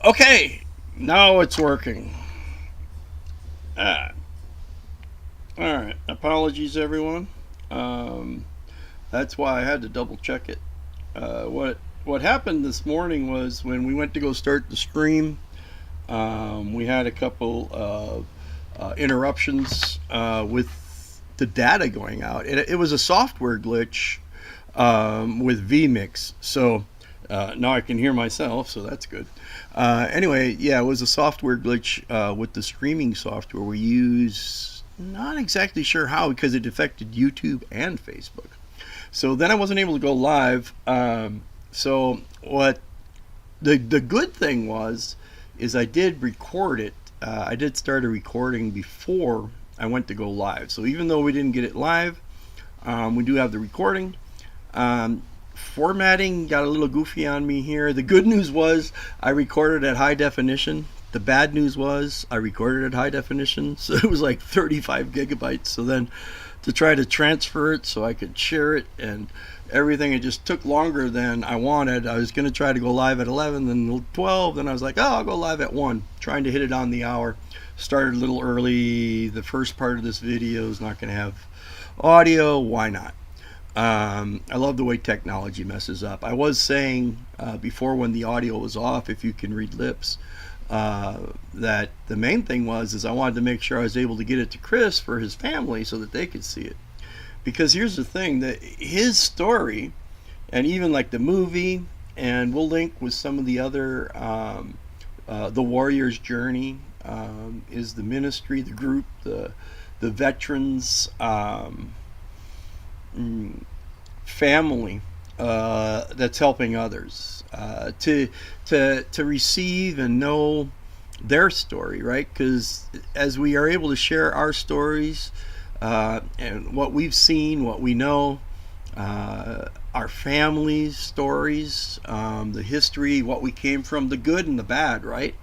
Okay, now it's working. Ah, all right. Apologies, everyone. Um, that's why I had to double check it. What happened this morning was when we went to go start the stream, we had a couple of interruptions with the data going out. It was a software glitch with vMix, so now I can hear myself, so that's good. Anyway, yeah, it was a software glitch with the streaming software we use. Not exactly sure how because it affected YouTube and Facebook. So then I wasn't able to go live. So what the good thing was is I did record it. I did start a recording before I went to go live. So even though we didn't get it live, we do have the recording. Formatting got a little goofy on me here. The good news was I recorded at high definition. The bad news was I recorded at high definition, so it was like 35 gigabytes. So then to try to transfer it so I could share it and everything, it just took longer than I wanted. I was going to try to go live at 11, then 12, then I was like, oh, I'll go live at 1, trying to hit it on the hour. Started a little early. The first part of this video is not going to have audio. Why not? I love the way technology messes up. I was saying before when the audio was off, if you can read lips, that the main thing is I wanted to make sure I was able to get it to Chris for his family so that they could see it. Because here's the thing, that his story, and even like the movie, and we'll link with some of the other, the Warrior's Journey is the ministry, the group, the veterans, family that's helping others to receive and know their story, right? Because as we are able to share our stories and what we've seen, what we know, our family's stories, the history, what we came from, the good and the bad, right?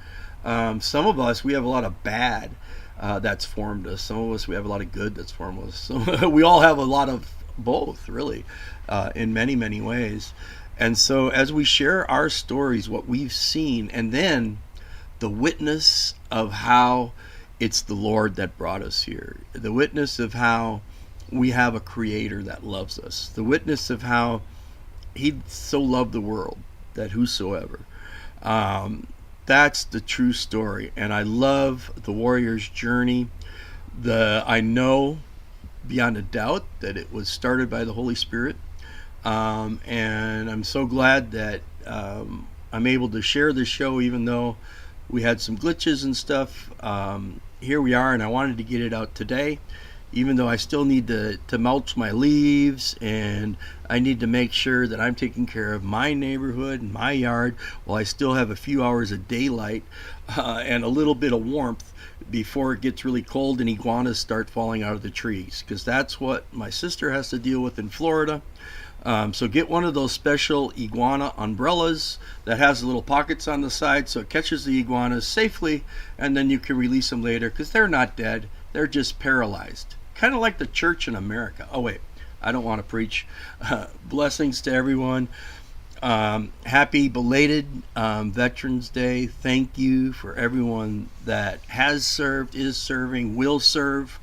Some of us, we have a lot of bad that's formed us. Some of us, we have a lot of good that's formed us. So we all have a lot of both, really, in many, many ways. And so as we share our stories, what we've seen, and then the witness of how it's the Lord that brought us here, the witness of how we have a creator that loves us, the witness of how he so loved the world that whosoever, that's the true story. And I love the Warrior's Journey. I know beyond a doubt that it was started by the Holy Spirit, and I'm so glad that I'm able to share this show even though we had some glitches and stuff. Here we are, and I wanted to get it out today, even though I still need to mulch my leaves, and I need to make sure that I'm taking care of my neighborhood and my yard while I still have a few hours of daylight and a little bit of warmth before it gets really cold and iguanas start falling out of the trees, because that's what my sister has to deal with in Florida. So get one of those special iguana umbrellas that has little pockets on the side so it catches the iguanas safely, and then you can release them later because they're not dead, they're just paralyzed, kind of like the church in America. Oh wait, I don't want to preach. Blessings to everyone. Happy belated Veterans Day. Thank you for everyone that has served, is serving, will serve.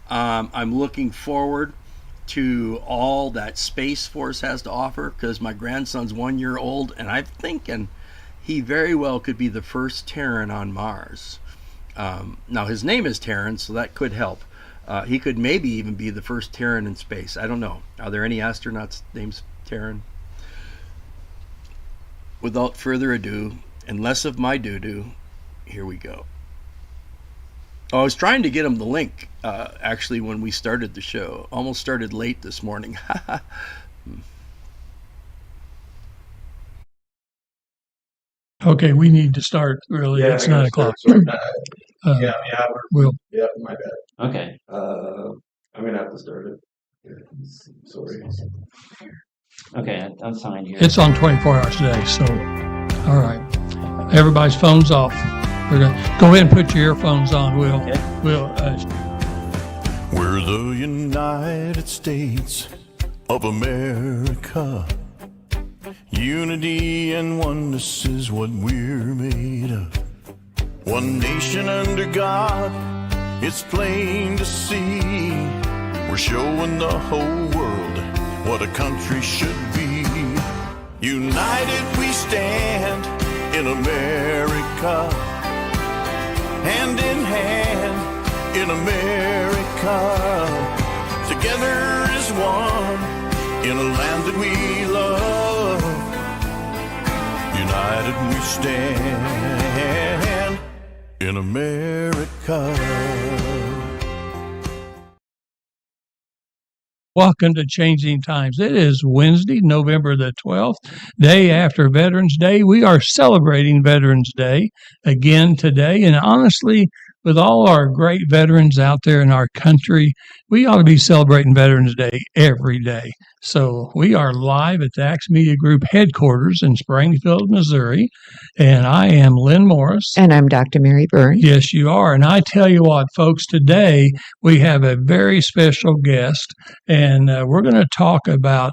I'm looking forward to all that Space Force has to offer, because my grandson's 1 year old, and I'm thinking he very well could be the first Terran on Mars. Now his name is Terran, so that could help. He could maybe even be the first Terran in space. I don't know. Are there any astronauts named Terran? Without further ado, and less of my doo-doo, here we go. I was trying to get him the link, actually, when we started the show. Almost started late this morning. Okay, we need to start really. Yeah, It's I gotta 9 o'clock. start. Yeah, We'll. we'll, Yeah, my bad. Okay. I'm gonna have to start it. Yeah, sorry. Okay, that's fine here. it's on 24 hours a day, so, all right. Everybody's phone's off. We're gonna, go ahead and put your earphones on. We're the United States of America, Unity and oneness is what we're made of. One nation under God, it's plain to see. We're showing the whole world what a country should be. United we stand in America, hand in hand in America. Together as one in a land that we love. United we stand in America. Welcome to Changing Times. It is Wednesday, November the 12th, day after Veterans Day. We are celebrating Veterans Day again today. And honestly, with all our great veterans out there in our country, we ought to be celebrating Veterans Day every day. So we are live at the Axe Media Group headquarters in Springfield, Missouri. And I am Lynn Morris. And I'm Dr. Mary Byrne. Yes, you are. And I tell you what, folks, today we have a very special guest, and we're going to talk about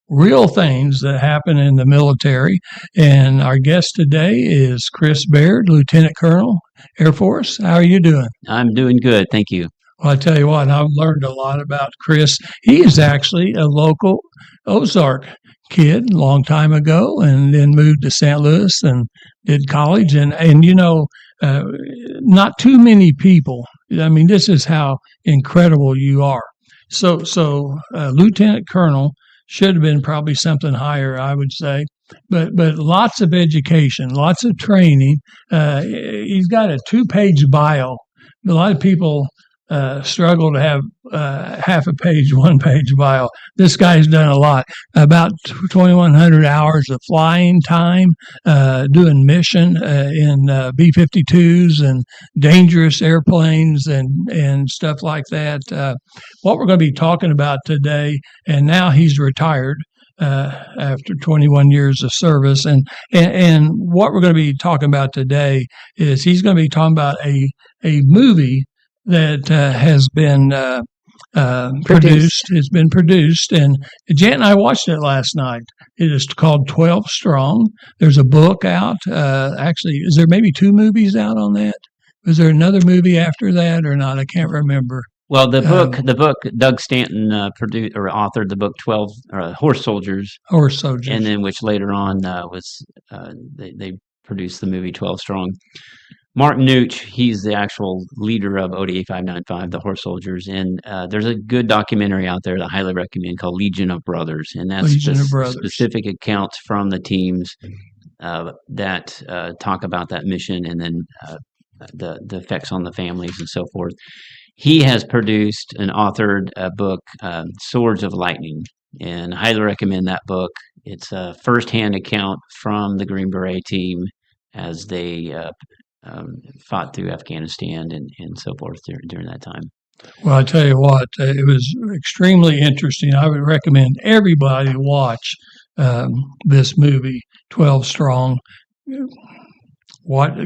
real things that happen in the military. And our guest today is Chris Baird, Lieutenant Colonel, Air Force. How are you doing? I'm doing good, thank you. Well, I tell you what, I've learned a lot about Chris. He is actually a local Ozark kid a long time ago, and then moved to St. Louis and did college. And you know, not too many people. I mean, this is how incredible you are. So Lieutenant Colonel should have been probably something higher, I would say. But lots of education, lots of training. He's got a 2-page bio. A lot of people struggle to have half a page, 1-page bio. This guy's done a lot. About 2,100 hours of flying time, doing mission in B-52s and dangerous airplanes and stuff like that. What we're going to be talking about today, and now he's retired after 21 years of service. And what we're going to be talking about today is he's going to be talking about a movie that has been produced. It's been produced, and Jan and I watched it last night. It is called 12 Strong. There's a book out. Actually, is there maybe 2 movies out on that? Was there another movie after that or not? I can't remember. Well, the book, Doug Stanton produced or authored the book 12 Horse Soldiers. Horse Soldiers. And then which later on they produced the movie 12 Strong. Mark Nooch, he's the actual leader of ODA 595, the Horse Soldiers, and there's a good documentary out there that I highly recommend called Legion of Brothers, and that's specific accounts from the teams that talk about that mission and then the effects on the families and so forth. He has produced and authored a book, Swords of Lightning, and I highly recommend that book. It's a firsthand account from the Green Beret team as they fought through Afghanistan and so forth during that time. Well, I tell you what, it was extremely interesting. I would recommend everybody watch this movie, 12 Strong.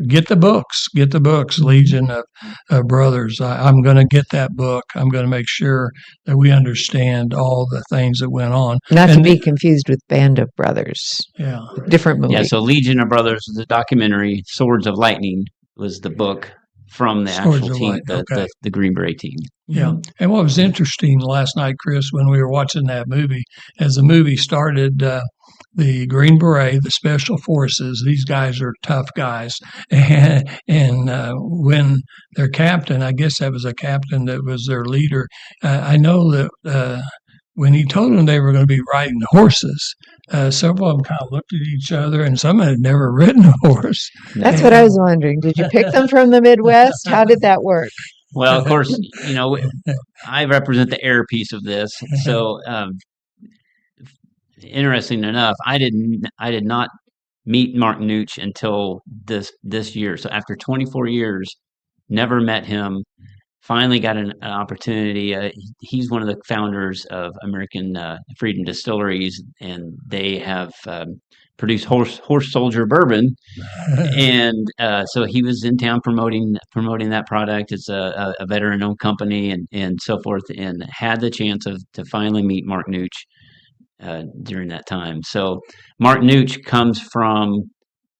Get the books, Legion of Brothers. I'm going to get that book. I'm going to make sure that we understand all the things that went on. Not to be confused with Band of Brothers. Yeah. Different movie. Yeah, so Legion of Brothers was the documentary. Swords of Lightning was the book from the Swords actual team, the Green Beret team. Yeah. And what was interesting last night, Chris, when we were watching that movie, as the movie started, the Green Beret, the Special Forces, these guys are tough guys. And when their captain, I guess that was a captain that was their leader, I know that when he told them they were going to be riding horses, several of them kind of looked at each other, and some had never ridden a horse. That's what I was wondering. Did you pick them from the Midwest? How did that work? Well, of course, you know, I represent the air piece of this. So, interesting enough, I did not meet Mark Nooch until this year. So after 24 years, never met him. Finally got an opportunity. He's one of the founders of American Freedom Distilleries, and they have produced Horse Soldier bourbon. And so he was in town promoting that product. It's a veteran-owned company and so forth, and had the chance to finally meet Mark Nooch during that time. So Mark Nooch comes from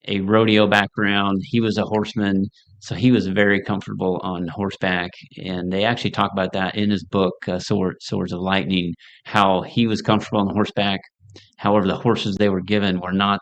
a rodeo background. He was a horseman, so he was very comfortable on horseback. And they actually talk about that in his book, Swords of Lightning, how he was comfortable on horseback. However, the horses they were given were not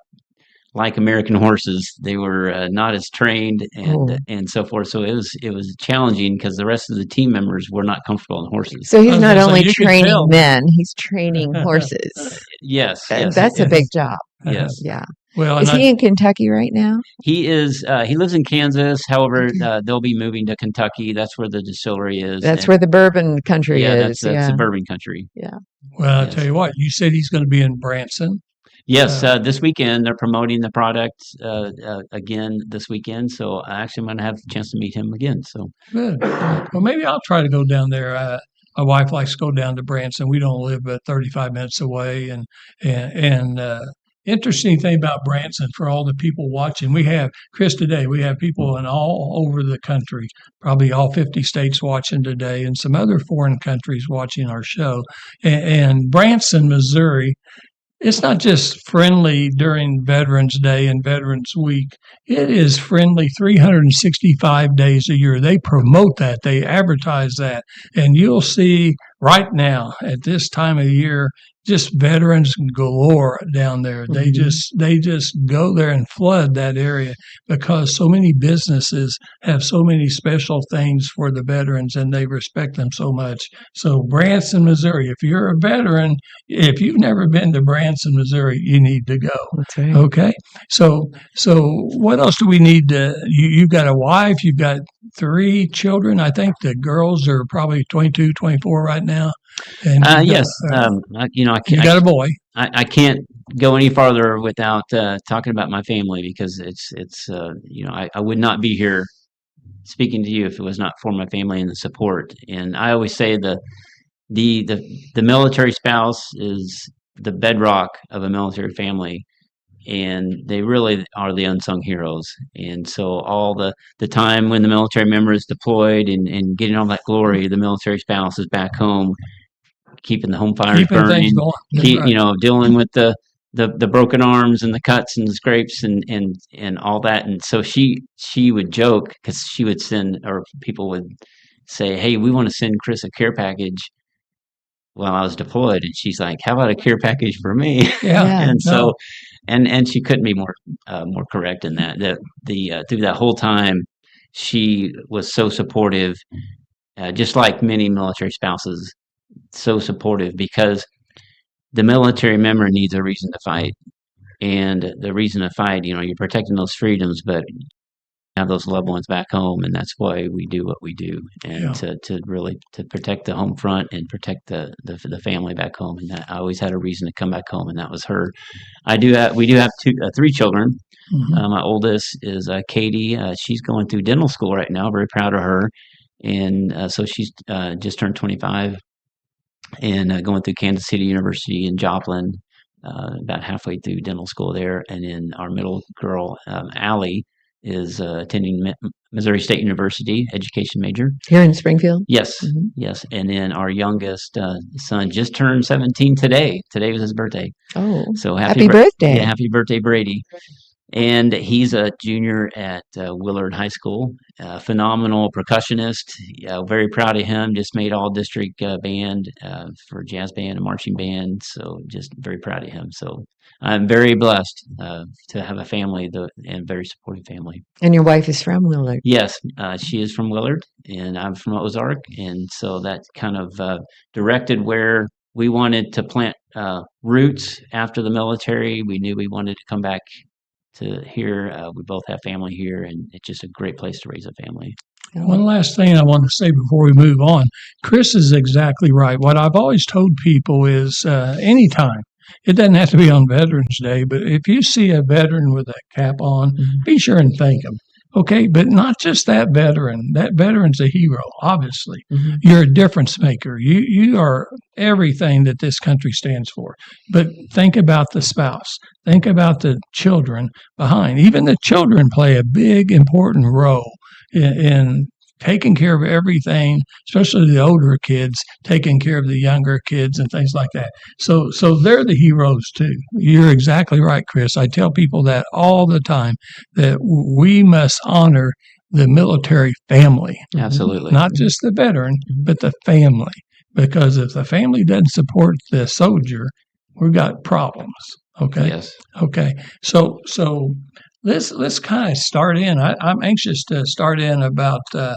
like American horses. They were not as trained and so forth. So it was challenging because the rest of the team members were not comfortable on horses. So he's not So only you can training tell. men, he's training horses. Yes, That's a big job. yes. Yeah. Well, Is and he in Kentucky right now? He is. He lives in Kansas. However, they'll be moving to Kentucky. That's where the distillery is. That's and, where the bourbon country yeah, is. that's suburban country. well, I'll Yes. tell you what. You said he's going to be in Branson. Yes, this weekend they're promoting the product again this weekend. So I actually might have a chance to meet him again. So Good. Well, maybe I'll try to go down there. My wife likes to go down to Branson. We don't live but 35 minutes away. And interesting thing about Branson for all the people watching, we have, Chris, today, we have people in all over the country, probably all 50 states watching today and some other foreign countries watching our show. And Branson, Missouri, it's not just friendly during Veterans Day and Veterans Week. It is friendly 365 days a year. They promote that. They advertise that. And you'll see right now at this time of year, just veterans galore down there. They just go there and flood that area because so many businesses have so many special things for the veterans and they respect them so much. So Branson, Missouri, if you're a veteran, if you've never been to Branson, Missouri, you need to go. That's right. Okay. So what else do we need to, you've got a wife, you've got 3 children. I think the girls are probably 22, 24 right now. And yes, you got a boy. I can't go any farther without talking about my family because it's I would not be here speaking to you if it was not for my family and the support. And I always say the military spouse is the bedrock of a military family, and they really are the unsung heroes. And so all the time when the military member is deployed and getting all that glory, the military spouse is back home keeping the home fires Keeping burning, things going. That's right. dealing with the broken arms and the cuts and the scrapes and all that. And so she would joke because she would send, or people would say, "Hey, we want to send Chris a care package while I was deployed," and she's like, "How about a care package for me?" Yeah. And No. so, and she couldn't be more correct in that. Through that whole time, she was so supportive, just like many military spouses, so supportive because the military member needs a reason to fight, and the reason to fight, you're protecting those freedoms, but have those loved ones back home, and that's why we do what we do, and Yeah. to really to protect the home front and protect the family back home. And that I always had a reason to come back home, and that was her. We do have 3 children. Mhm. My oldest is Katie. She's going through dental school right now. Very proud of her, and so she's just turned 25 and going through Kansas City University in Joplin, about halfway through dental school there. And then our middle girl, Allie, is attending Missouri State University, education major. Here in Springfield? Yes, Mhm. yes. And then our youngest son just turned 17 today. Today was his birthday. Oh, So happy birthday. Yeah, happy birthday, Brady. And he's a junior at Willard High School, phenomenal percussionist. Very proud of him. Just made all district band for jazz band and marching band. So just very proud of him. So I'm very blessed to have a family and very supportive family. And your wife is from Willard. Yes, she is from Willard, and I'm from Ozark. And so that kind of directed where we wanted to plant roots after the military. We knew we wanted to come back to here. We both have family here, and it's just a great place to raise a family. One last thing I want to say before we move on. Chris is exactly right. What I've always told people is anytime, it doesn't have to be on Veterans Day, but if you see a veteran with a cap on, be sure and thank him. Okay, but not just that veteran. That veteran's a hero, obviously. Mhm. You're a difference maker. You are everything that this country stands for. But think about the spouse. Think about the children behind. Even the children play a big, important role in taking care of everything, especially the older kids, taking care of the younger kids and things like that. So they're the heroes too. You're exactly right, Chris. I tell people that all the time, that we must honor the military family, Absolutely. not just the veteran, but the family. Because if the family doesn't support the soldier, we've got problems. Okay. Yes. Okay. So let's kind of start in. I'm anxious to start in about the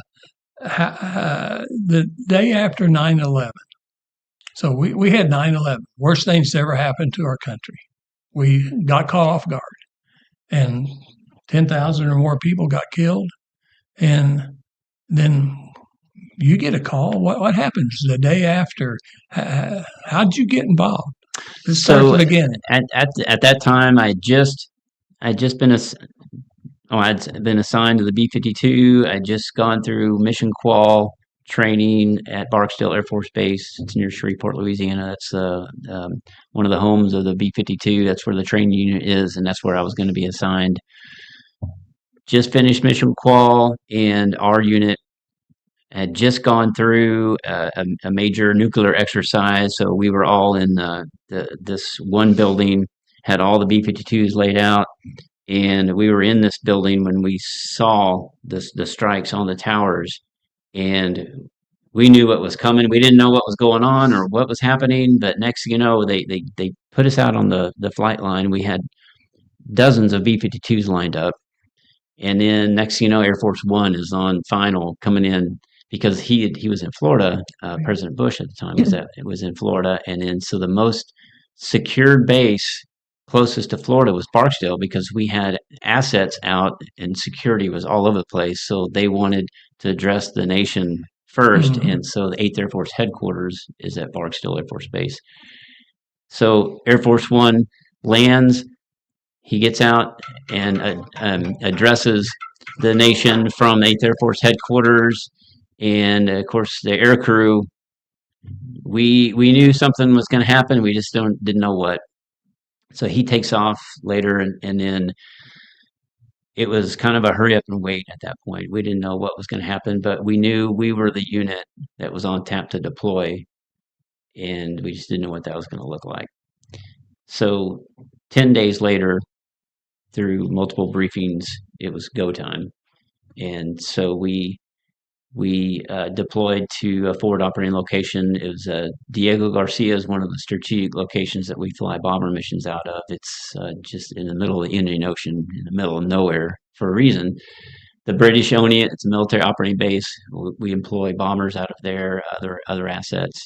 day after 9/11. So we had 9/11, worst things that ever happened to our country. We got caught off guard, and 10,000 or more people got killed. And then you get a call. What happens the day after? How'd you get involved? Let's start at the beginning. At that time, I'd been assigned to the B-52. I'd just gone through mission qual training at Barksdale Air Force Base. It's near Shreveport, Louisiana. That's one of the homes of the B-52. That's where the training unit is, and that's where I was going to be assigned. Just finished mission qual, and our unit had just gone through a major nuclear exercise. So we were all in this one building, had all the B-52s laid out, and we were in this building when we saw the strikes on the towers, and we knew what was coming. We didn't know what was going on or what was happening, but next thing you know, they put us out on the flight line. We had dozens of B-52s lined up. And then next thing you know, Air Force One is on final coming in, because he was in Florida. President Bush at the time was in Florida, and then so the most secured base closest to Florida was Barksdale, because we had assets out and security was all over the place. So they wanted to address the nation first, and so the 8th Air Force headquarters is at Barksdale Air Force Base. So Air Force One lands. He gets out and addresses the nation from 8th Air Force headquarters. And of course, the air crew, we knew something was going to happen. We just didn't know what. So he takes off later, and then it was kind of a hurry up and wait at that point. We didn't know what was going to happen, but we knew we were the unit that was on tap to deploy, and we just didn't know what that was going to look like. So 10 days later, through multiple briefings, it was go time. And so we deployed to a forward operating location. It was Diego Garcia is one of the strategic locations that we fly bomber missions out of. It's just in the middle of the Indian Ocean, in the middle of nowhere for a reason. The British own it. It's a military operating base. We employ bombers out of there, other assets.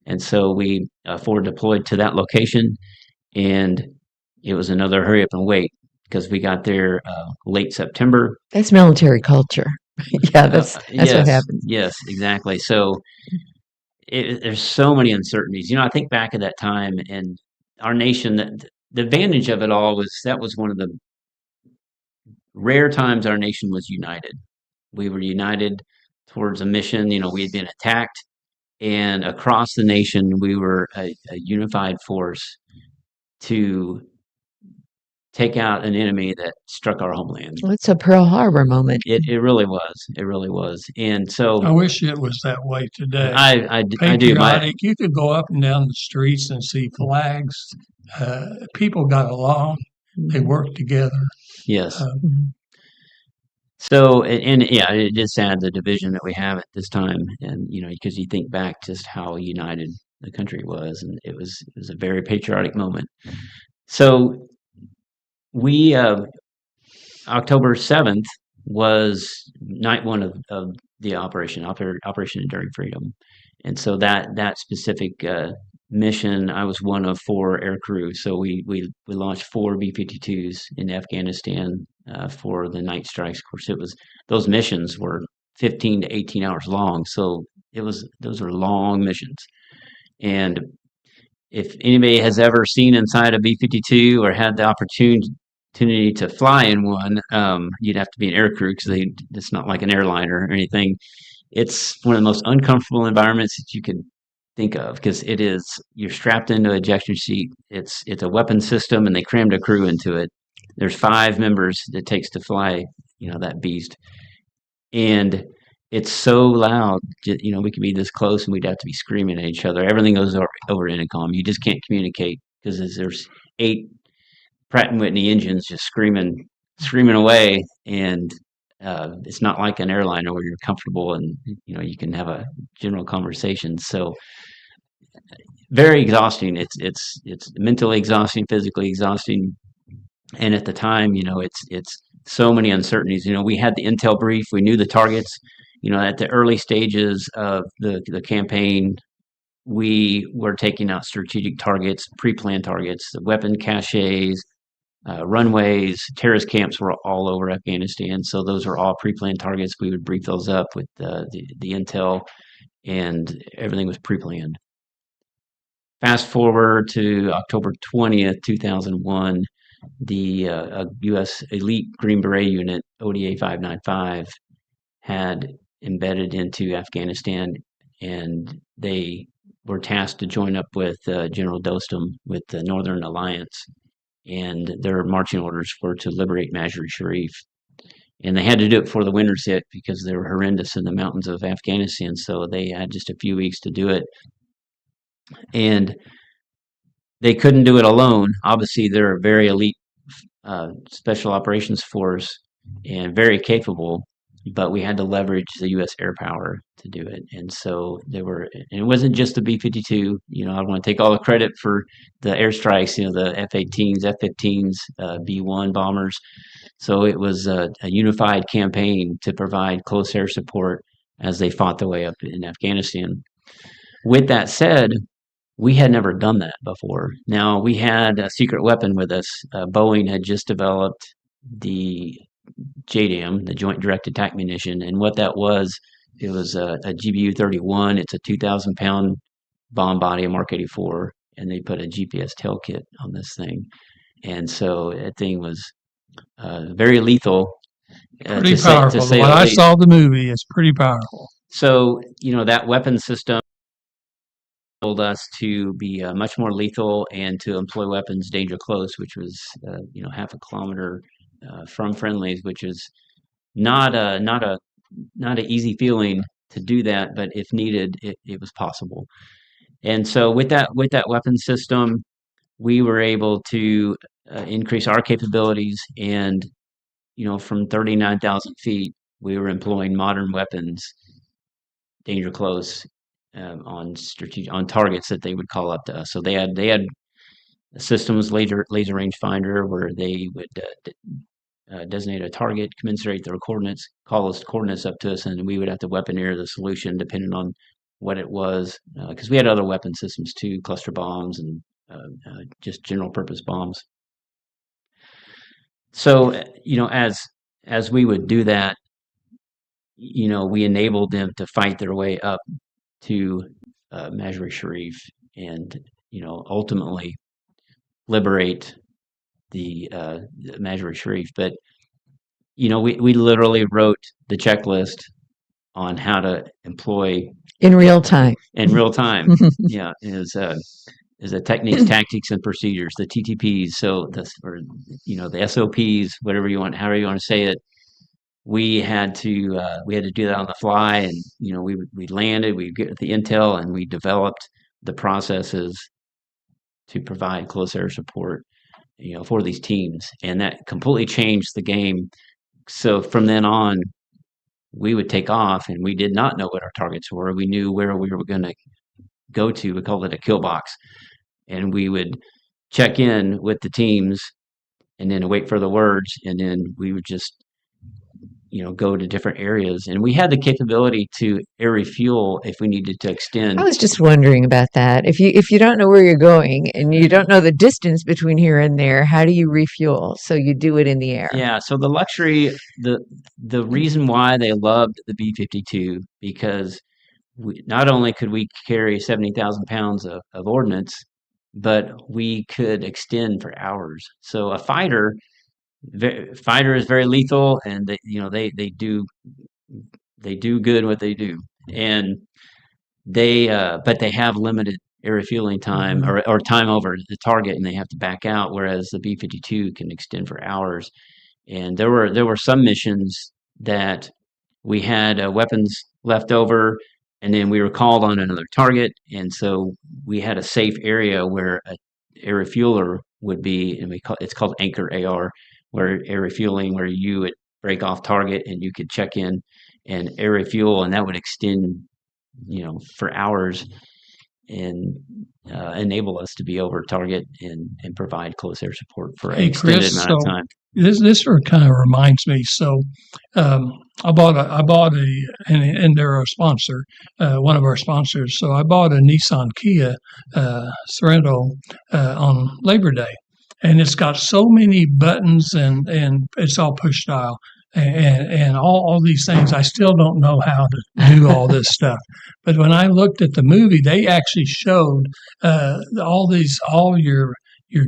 And so we forward deployed to that location, and it was another hurry up and wait, because we got there late September. That's military culture. Yeah, that's what happens. Yes, exactly. So there's so many uncertainties. I think back at that time, and our nation, the advantage of it all was that was one of the rare times our nation was united. We were united towards a mission. We had been attacked, and across the nation, we were a unified force to take out an enemy that struck our homeland. It's a Pearl Harbor moment. It really was. It really was. And so I wish it was that way today. I do. You could go up and down the streets and see flags. People got along. They worked together. Yes. So, it is sad, the division that we have at this time. And, because you think back just how united the country was, and it was a very patriotic moment. So we, October 7th was night one of the Operation Enduring Freedom. And so that specific mission, I was one of 4 air crew. So we launched 4 B-52s in Afghanistan for the night strikes. Of course, those missions were 15 to 18 hours long. So those are long missions. And if anybody has ever seen inside a B-52 or had the opportunity to fly in one, you'd have to be an air crew, because it's not like an airliner or anything. It's one of the most uncomfortable environments that you could think of, because you're strapped into an ejection seat. It's a weapon system, and they crammed a crew into it. There's 5 members it takes to fly, that beast. And it's so loud. We could be this close and we'd have to be screaming at each other. Everything goes over intercom. You just can't communicate because there's 8 Pratt and Whitney engines just screaming away, and it's not like an airliner where you're comfortable and you can have a general conversation. So very exhausting. It's mentally exhausting, physically exhausting, and at the time, it's so many uncertainties. We had the intel brief. We knew the targets. At the early stages of the campaign, we were taking out strategic targets, pre-planned targets, the weapon caches, runways, terrorist camps were all over Afghanistan. So those are all pre-planned targets. We would brief those up with the intel, and everything was pre-planned. Fast forward to October 20th, 2001, the U.S. Elite Green Beret Unit, ODA 595, had embedded into Afghanistan, and they were tasked to join up with General Dostum with the Northern Alliance, and their marching orders were to liberate Mazar-i-Sharif. And they had to do it before the winters hit because they were horrendous in the mountains of Afghanistan, so they had just a few weeks to do it. And they couldn't do it alone. Obviously, they're a very elite special operations force and very capable, but we had to leverage the U.S. air power to do it. And so and it wasn't just the B-52. I want to take all the credit for the airstrikes, the F-18s, F-15s, B-1 bombers. So it was a unified campaign to provide close air support as they fought their way up in Afghanistan. With that said, we had never done that before. Now, we had a secret weapon with us. Boeing had just developed the JDAM, the Joint Direct Attack Munition, and what that was, it was a GBU-31. It's a 2,000-pound bomb body, a Mark 84, and they put a GPS tail kit on this thing. And so that thing was very lethal. Pretty powerful. When I saw the movie, it's pretty powerful. So, that weapon system told us to be much more lethal and to employ weapons danger close, which was, half a kilometer from friendlies, which is not an easy feeling to do that, but if needed, it was possible. And so with that weapon system, we were able to increase our capabilities, and from 39,000 feet, we were employing modern weapons, danger close, on targets that they would call up to us. So they had systems, laser rangefinder, where they would designate a target, commensurate their coordinates, call those coordinates up to us, and we would have to weaponeer the solution depending on what it was, because we had other weapon systems too, cluster bombs and just general purpose bombs. So as we would do that, we enabled them to fight their way up to Mazar-i-Sharif and ultimately liberate the Mazar-i-Sharif. But we literally wrote the checklist on how to employ in real time. Yeah, is a techniques, tactics, and procedures, the TTPs. So the SOPs, however you want to say it. We had to do that on the fly, and we landed, we get the intel, and we developed the processes to provide close air support, for these teams, and that completely changed the game. So from then on, we would take off, and we did not know what our targets were. We knew where we were going to go to. We called it a kill box, and we would check in with the teams, and then wait for the words, and then we would just go to different areas, and we had the capability to air refuel if we needed to extend. I was just wondering about that. If you don't know where you're going and you don't know the distance between here and there, how do you refuel? So you do it in the air. Yeah. So the luxury, the reason why they loved the B-52, because not only could we carry 70,000 pounds of ordnance, but we could extend for hours. So a fighter is very lethal, and they do good what they do, and but they have limited air refueling time, or time over the target, and they have to back out, whereas the B-52 can extend for hours. And there were some missions that we had weapons left over, and then we were called on another target, and so we had a safe area where a refueler would be, and it's called Anchor AR, where air refueling, where you would break off target and you could check in and air refuel, and that would extend, for hours and enable us to be over target and provide close air support for an Hey, extended Chris, amount so of time. this sort of kind of reminds me. So I bought and they're a sponsor, one of our sponsors. So I bought a Nissan Kia Sorento on Labor Day, and it's got so many buttons and it's all push style. And all these things, I still don't know how to do all this stuff. But when I looked at the movie, they actually showed all your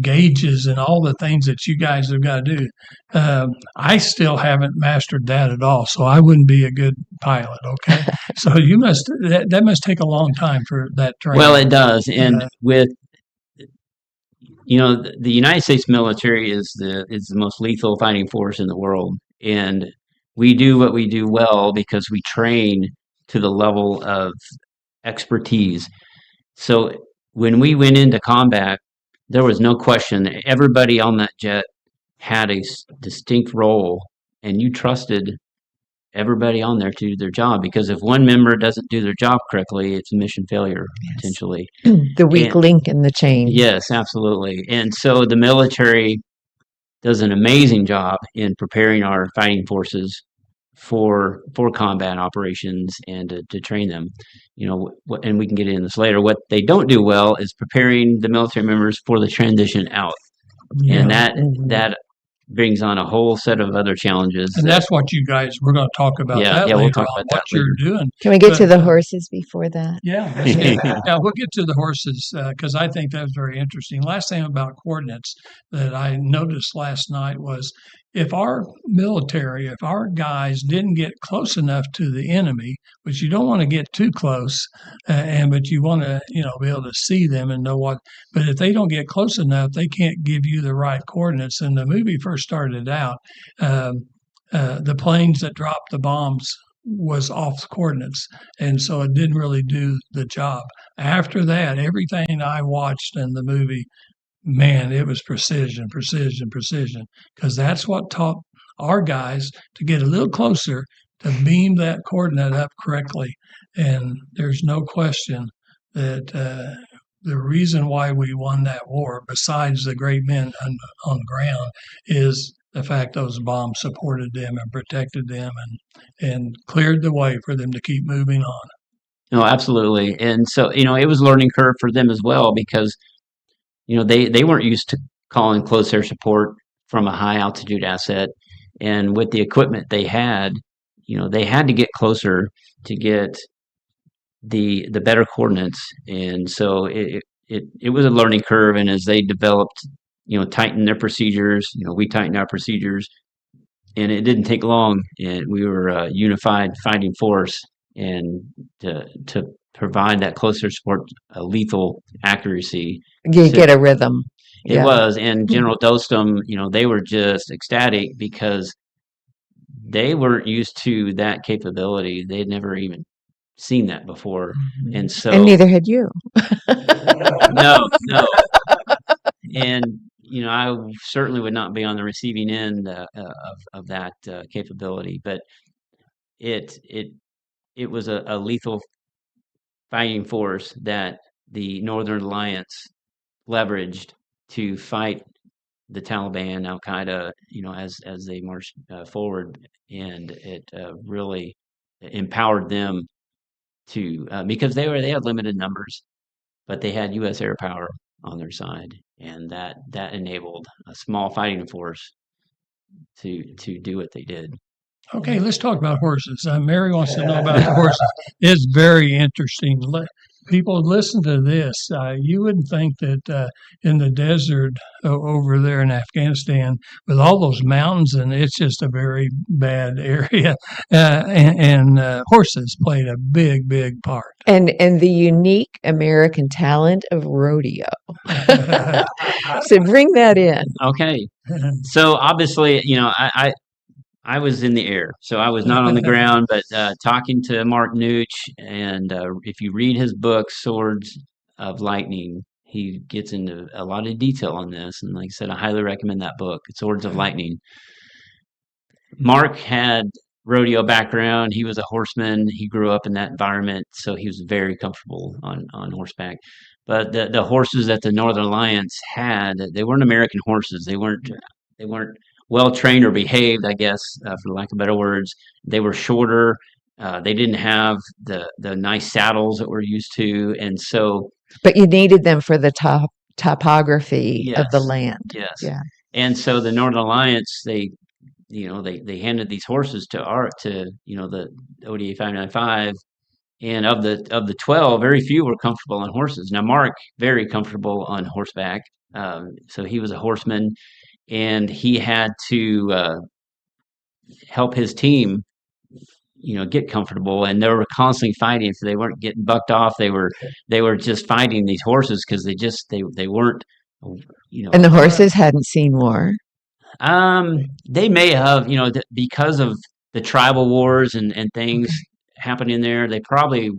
gauges and all the things that you guys have got to do. I still haven't mastered that at all, so I wouldn't be a good pilot. Okay, so that must take a long time for that training. Well, it does, and with the United States military is the most lethal fighting force in the world, and we do what we do well because we train to the level of expertise. So when we went into combat, there was no question. Everybody on that jet had a distinct role, and you trusted everybody on there to do their job, because if one member doesn't do their job correctly, it's a mission failure, potentially. The weak link in the chain. Yes, absolutely. And so the military does an amazing job in preparing our fighting forces for combat operations and to train them. And we can get into this later. What they don't do well is preparing the military members for the transition out. Yeah. And that brings on a whole set of other challenges. And that's what you guys, we're going to talk about that later we'll talk on, about that what you're doing. Can we get to the horses before that? Yeah, we'll get to the horses because I think that's very interesting. Last thing about coordinates that I noticed last night was if our guys didn't get close enough to the enemy, which you don't want to get too close, but you want to be able to see them and know what. But if they don't get close enough, they can't give you the right coordinates. And the movie first started out, the planes that dropped the bombs was off coordinates, and so it didn't really do the job. After that, everything I watched in the movie, man, it was precision, because that's what taught our guys to get a little closer to beam that coordinate up correctly. And there's no question that the reason why we won that war, besides the great men on the ground, is the fact those bombs supported them and protected them and cleared the way for them to keep moving on. No, absolutely. And so, it was a learning curve for them as well, because, they weren't used to calling close air support from a high altitude asset. And with the equipment they had to get closer to get the better coordinates. And so it was a learning curve. And as they developed, tightened their procedures, we tightened our procedures, and it didn't take long. And we were a unified fighting force, and to provide that closer support, a lethal accuracy. You get a rhythm. It was. And General Dostum, they were just ecstatic because they weren't used to that capability. They'd never even seen that before. And so. And neither had you. No. And, I certainly would not be on the receiving end of that capability, but it was a lethal fighting force that the Northern Alliance leveraged to fight the Taliban, Al Qaeda, as they marched forward, and it really empowered them to because they had limited numbers, but they had U.S. air power on their side, and that enabled a small fighting force to do what they did. Okay, let's talk about horses. Mary wants to know about the horses. It's very interesting. People listen to this. You wouldn't think that in the desert over there in Afghanistan, with all those mountains, and it's just a very bad area, and horses played a big, big part. And the unique American talent of rodeo. So bring that in. Okay. So obviously, I was in the air, so I was not on the ground, but talking to Mark Nooch, and if you read his book, Swords of Lightning, he gets into a lot of detail on this. And like I said, I highly recommend that book, Swords of Lightning. Mark had rodeo background. He was a horseman. He grew up in that environment, so he was very comfortable on horseback. But the horses that the Northern Alliance had, they weren't American horses. They weren't well trained or behaved, I guess, for lack of better words. They were shorter. They didn't have the nice saddles that we're used to, and so But you needed them for the topography of the yes, land. yes. Yeah. And so the Northern Alliance, they handed these horses to the ODA 595, and of the 12, very few were comfortable on horses. Now Mark, very comfortable on horseback, so he was a horseman, and he had to help his team, get comfortable, and they were constantly fighting. If they weren't getting bucked off, they were just fighting these horses because they weren't, And the horses hadn't seen war. They may have, because of the tribal wars and things happening there, they probably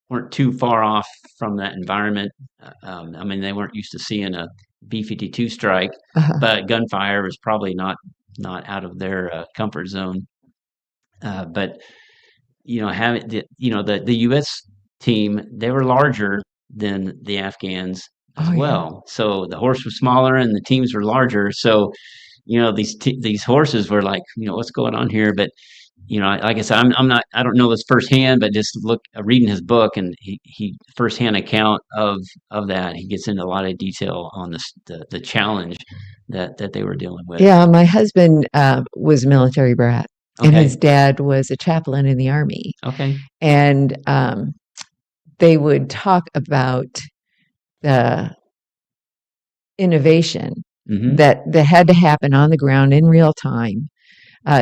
weren't too far off from that environment. I mean, they weren't used to seeing a B-52 strike, Uh-huh. but gunfire was probably not out of their comfort zone. But having the U.S. team, they were larger than the Afghans as Oh, yeah. well. So the horse was smaller and the teams were larger. So these horses were like, what's going on here? But like I said, I don't know this firsthand, but just reading his book, and he firsthand account of that. He gets into a lot of detail on the challenge that they were dealing with. Yeah, my husband was a military brat, and Okay. his dad was a chaplain in the army. Okay. And they would talk about the innovation Hmm. that had to happen on the ground in real time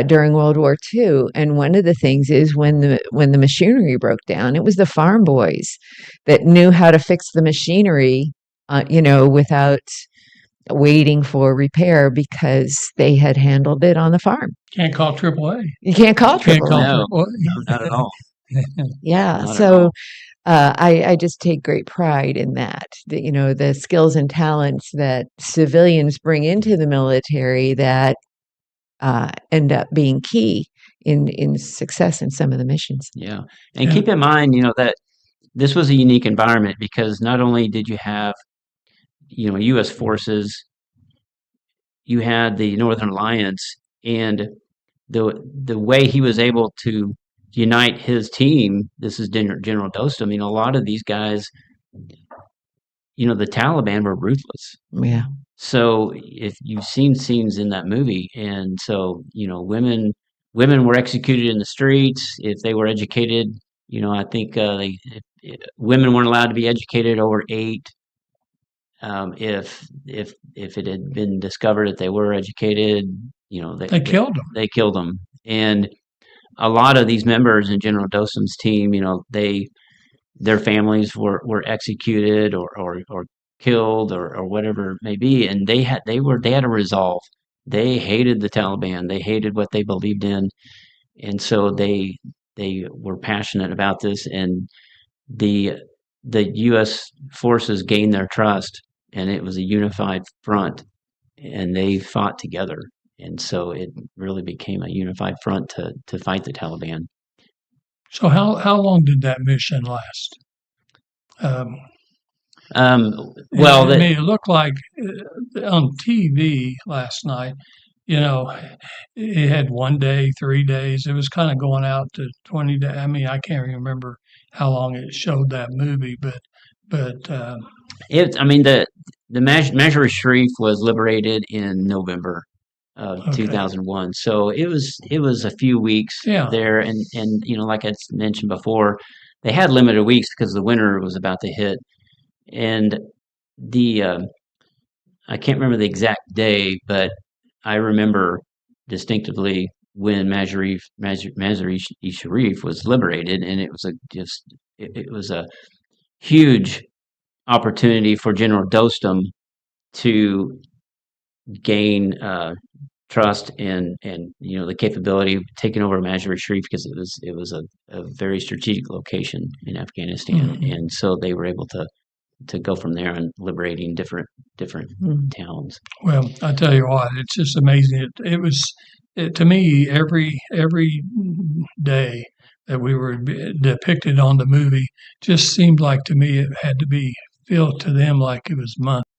during World War II. And one of the things is when the machinery broke down, it was the farm boys that knew how to fix the machinery, without waiting for repair because they had handled it on the farm. Can't call AAA. You can't call Can't call AAA. No. AAA. Not at all. Yeah. Not at So all. I just take great pride in that, the skills and talents that civilians bring into the military that end up being key in success in some of the missions. Yeah. And Yeah. keep in mind, that this was a unique environment because not only did you have, U.S. forces, you had the Northern Alliance, and the way he was able to unite his team. This is General Dostum. A lot of these guys, the Taliban were ruthless. Yeah. So if you've seen scenes in that movie, and so women were executed in the streets if they were educated. I think women weren't allowed to be educated over 8. If it had been discovered that they were educated, They killed them. They killed them. And a lot of these members in General Dostum's team, their families were executed or killed or whatever it may be, and they had a resolve. They hated the Taliban. They hated what they believed in, and so they were passionate about this. And the U.S. forces gained their trust, and it was a unified front, and they fought together. And so it really became a unified front to fight the Taliban. So how long did that mission last? Well, I mean, it looked like on TV last night, it had 1 day, 3 days. It was kind of going out to 20 days. I mean, I can't remember how long it showed that movie, but the Mazar-i-Sharif was liberated in November of Okay. 2001. So it was a few weeks Yeah. there, and like I mentioned before, they had limited weeks because the winter was about to hit, and I can't remember the exact day, but I remember distinctively when Mazar-i-Sharif was liberated, and it was a huge opportunity for General Dostum to gain trust and the capability of taking over Mazar-i Sharif, because it was a very strategic location in Afghanistan, and so they were able to go from there and liberating different towns. Well, I tell you what, it's just amazing. To me, every day that we were depicted on the movie just seemed like to me it had to be felt to them like it was months.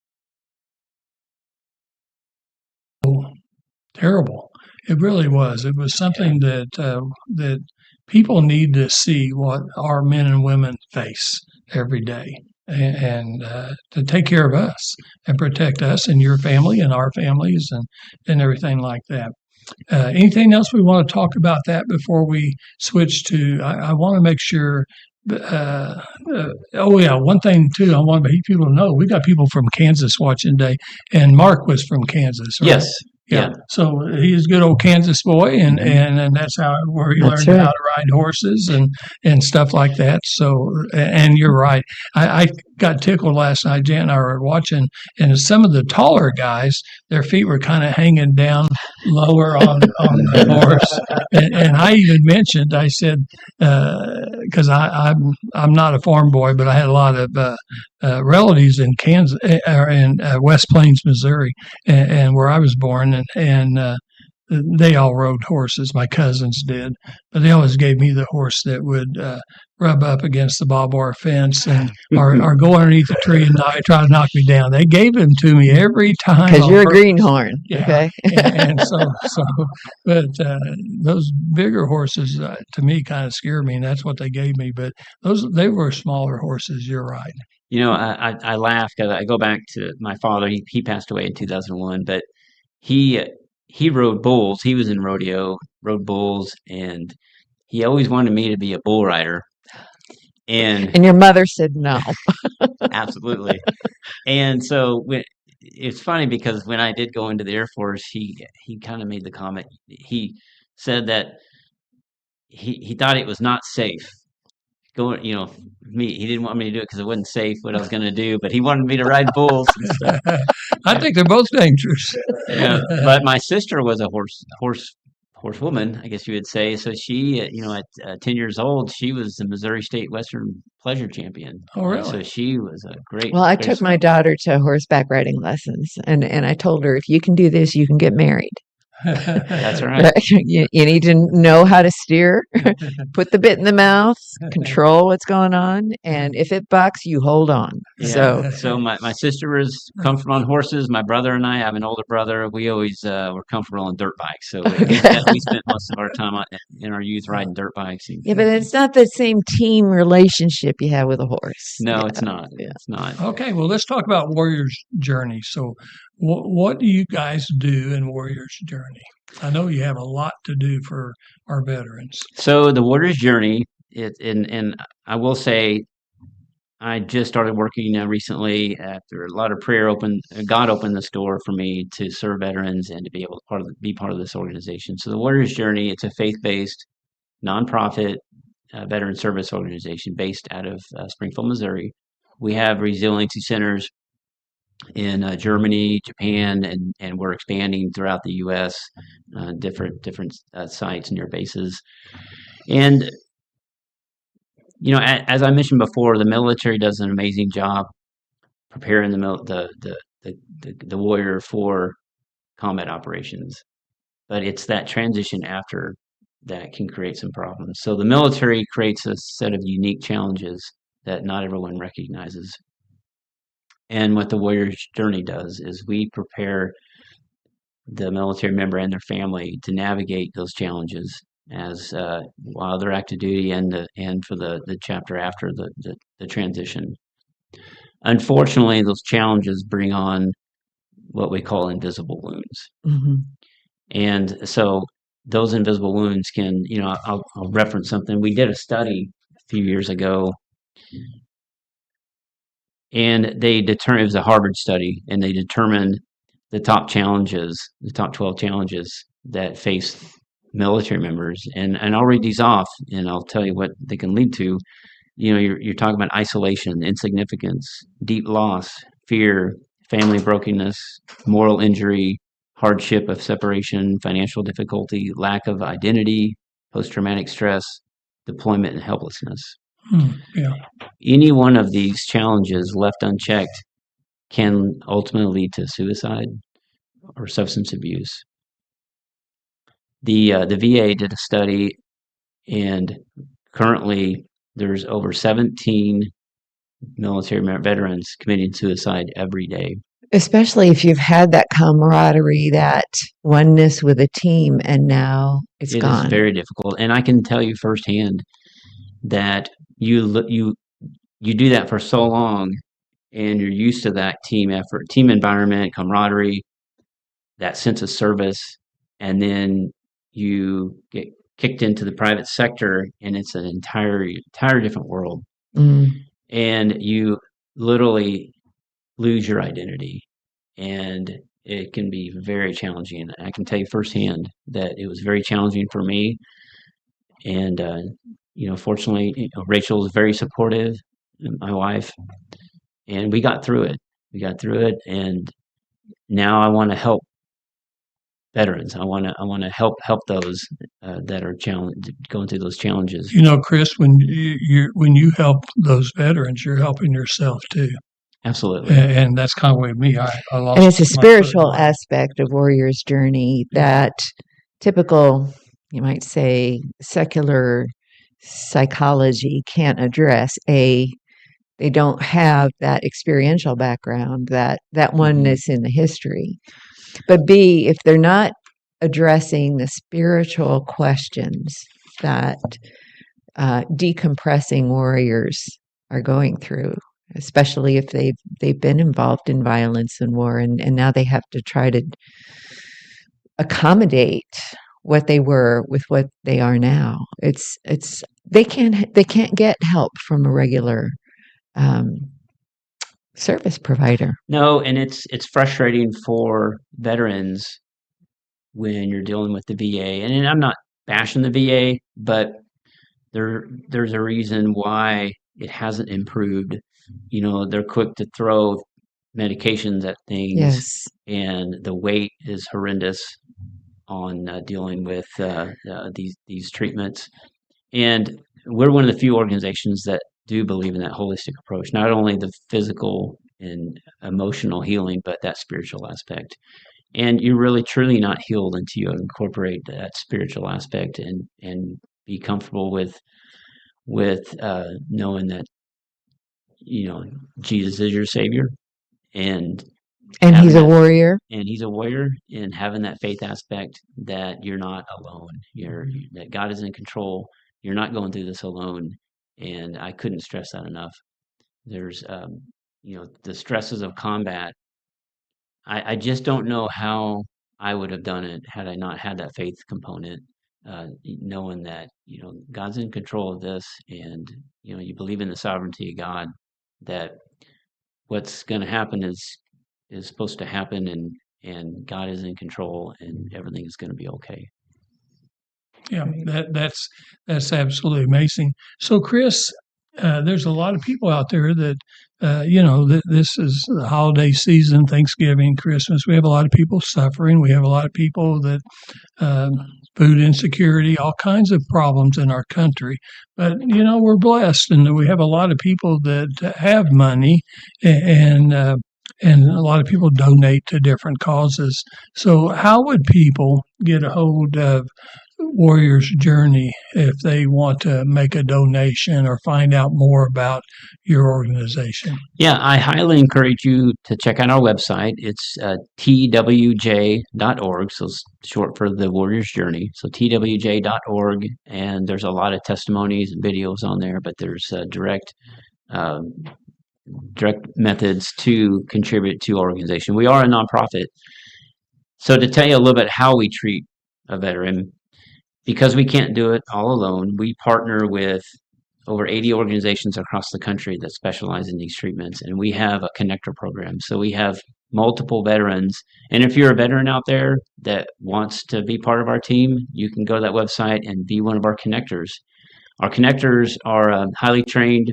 Terrible. It really was. It was something that people need to see what our men and women face every day, and to take care of us and protect us and your family and our families and everything like that. Anything else we want to talk about that before we switch to? I want to make sure. Oh yeah, one thing too. I want people to know we got people from Kansas watching today, and Mark was from Kansas, right? Yes. Yeah. So he's a good old Kansas boy, and that's where he learned how to ride horses and stuff like that. So, and you're right. I got tickled last night. Jan and I were watching, and some of the taller guys, their feet were kind of hanging down lower on the horse. And I even mentioned, I said, because I'm not a farm boy, but I had a lot of relatives in Kansas or in West Plains, Missouri, and where I was born, and they all rode horses. My cousins did, but they always gave me the horse that would rub up against the barbed wire fence or go underneath a tree and try to knock me down. They gave him to me every time. Because you're a greenhorn, okay? and but those bigger horses to me kind of scare me, and that's what they gave me. But they were smaller horses. You're right. I laugh because I go back to my father. He passed away in 2001, but he rode bulls. He was in rodeo, rode bulls, and he always wanted me to be a bull rider. And your mother said no. Absolutely. And so it's funny because when I did go into the Air Force, he kind of made the comment. He said that he thought it was not safe. Going, he didn't want me to do it because it wasn't safe what I was going to do, but he wanted me to ride bulls and stuff. I think they're both dangerous. Yeah, but my sister was a horsewoman, I guess you would say. So she, at 10 years old, she was the Missouri State Western Pleasure Champion. Oh, really? So she was a great. Well, I took my daughter to horseback riding lessons, and I told her, if you can do this, you can get married. That's right. You need to know how to steer, put the bit in the mouth, control what's going on, and if it bucks, you hold on. Yeah. So my sister was comfortable on horses. My brother and I have an older brother. We always were comfortable on dirt bikes. So we spent most of our time in our youth riding dirt bikes. Yeah, but it's not the same team relationship you have with a horse. No, it's not. Yeah. It's not. Okay, well, let's talk about Warrior's Journey. So what do you guys do in Warrior's Journey? I know you have a lot to do for our veterans. So the Warrior's Journey, and I will say, I just started working recently after a lot of prayer. God opened this door for me to serve veterans and to be able to be part of this organization. So the Warrior's Journey, it's a faith-based, nonprofit veteran service organization based out of Springfield, Missouri. We have resiliency centers in Germany, Japan, and we're expanding throughout the U.S. Different sites near bases. And as I mentioned before, the military does an amazing job preparing the warrior for combat operations, but it's that transition after that can create some problems. So the military creates a set of unique challenges that not everyone recognizes. And what the Warrior's Journey does is we prepare the military member and their family to navigate those challenges as while they're active duty and for the chapter after the transition. Unfortunately, those challenges bring on what we call invisible wounds. Mm-hmm. And so those invisible wounds can, I'll reference something. We did a study a few years ago, and they determined, it was a Harvard study, and they determined the top 12 challenges that face military members. And I'll read these off, and I'll tell you what they can lead to. You're talking about isolation, insignificance, deep loss, fear, family brokenness, moral injury, hardship of separation, financial difficulty, lack of identity, post-traumatic stress, deployment, and helplessness. Yeah. Any one of these challenges left unchecked can ultimately lead to suicide or substance abuse. The VA did a study, and currently there's over 17 military veterans committing suicide every day. Especially if you've had that camaraderie, that oneness with a team, and now it's It gone. is very difficult, and I can tell you firsthand that you do that for so long, and you're used to that team effort, team environment, camaraderie, that sense of service, and then you get kicked into the private sector, and it's an entire different world, and you literally lose your identity, and it can be very challenging. I can tell you firsthand that it was very challenging for me, and fortunately, Rachel was very supportive, my wife, and we got through it. And now I want to help veterans. I want to help those that are going through those challenges. Chris, when you help those veterans, you're helping yourself too. Absolutely. And that's kind of with me. I lost. And it's a spiritual aspect of Warrior's Journey that typical, you might say, secular psychology can't address. They don't have that experiential background, that oneness in the history. But B, if they're not addressing the spiritual questions that decompressing warriors are going through, especially if they've been involved in violence and war, and now they have to try to accommodate what they were with what they are now. It's they can't get help from a regular service provider. No, and it's frustrating for veterans when you're dealing with the VA. And I'm not bashing the VA, but there's a reason why it hasn't improved. They're quick to throw medications at things, Yes. and the weight is horrendous on dealing with these treatments. And we're one of the few organizations that do believe in that holistic approach, not only the physical and emotional healing, but that spiritual aspect. And you're really truly not healed until you incorporate that spiritual aspect and be comfortable with knowing that Jesus is your Savior, and he's a warrior. And he's a warrior, and having that faith aspect that you're not alone. That God is in control. You're not going through this alone. And I couldn't stress that enough. There's, the stresses of combat. I just don't know how I would have done it had I not had that faith component, knowing that, God's in control of this, and, you believe in the sovereignty of God, that what's going to happen is supposed to happen, and God is in control, and everything is going to be okay. Yeah, that's absolutely amazing. So, Chris, there's a lot of people out there that, this is the holiday season, Thanksgiving, Christmas. We have a lot of people suffering. We have a lot of people that food insecurity, all kinds of problems in our country. But, we're blessed, and we have a lot of people that have money, and a lot of people donate to different causes. So how would people get a hold of Warrior's Journey if they want to make a donation or find out more about your organization? Yeah, I highly encourage you to check out our website. It's twj.org, so it's short for the Warrior's Journey. So twj.org, and there's a lot of testimonies and videos on there, but there's direct methods to contribute to our organization. We are a nonprofit. So to tell you a little bit how we treat a veteran, because we can't do it all alone, we partner with over 80 organizations across the country that specialize in these treatments, and we have a connector program. So we have multiple veterans, and if you're a veteran out there that wants to be part of our team, you can go to that website and be one of our connectors. Our connectors are highly trained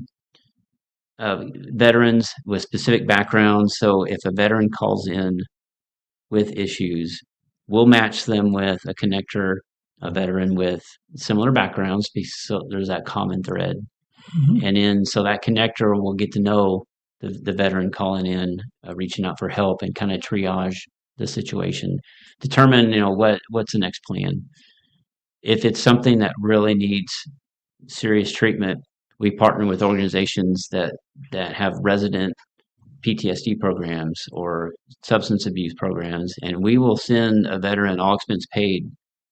veterans with specific backgrounds. So if a veteran calls in with issues, we'll match them with a connector, a veteran with similar backgrounds, because so there's that common thread. Mhm. And then so that connector will get to know the veteran calling in, reaching out for help, and kind of triage the situation, determine what's the next plan. If it's something that really needs serious treatment, we partner with organizations that have resident PTSD programs or substance abuse programs, and we will send a veteran, all expense paid,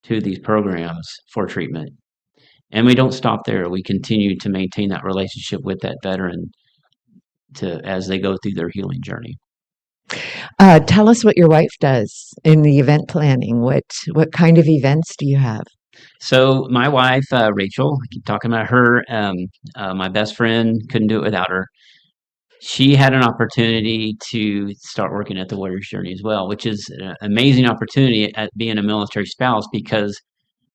to these programs for treatment. And we don't stop there. We continue to maintain that relationship with that veteran as they go through their healing journey. Tell us what your wife does in the event planning. What kind of events do you have? So my wife, Rachel, I keep talking about her. My best friend, couldn't do it without her. She had an opportunity to start working at the Warrior's Journey as well, which is an amazing opportunity at being a military spouse, because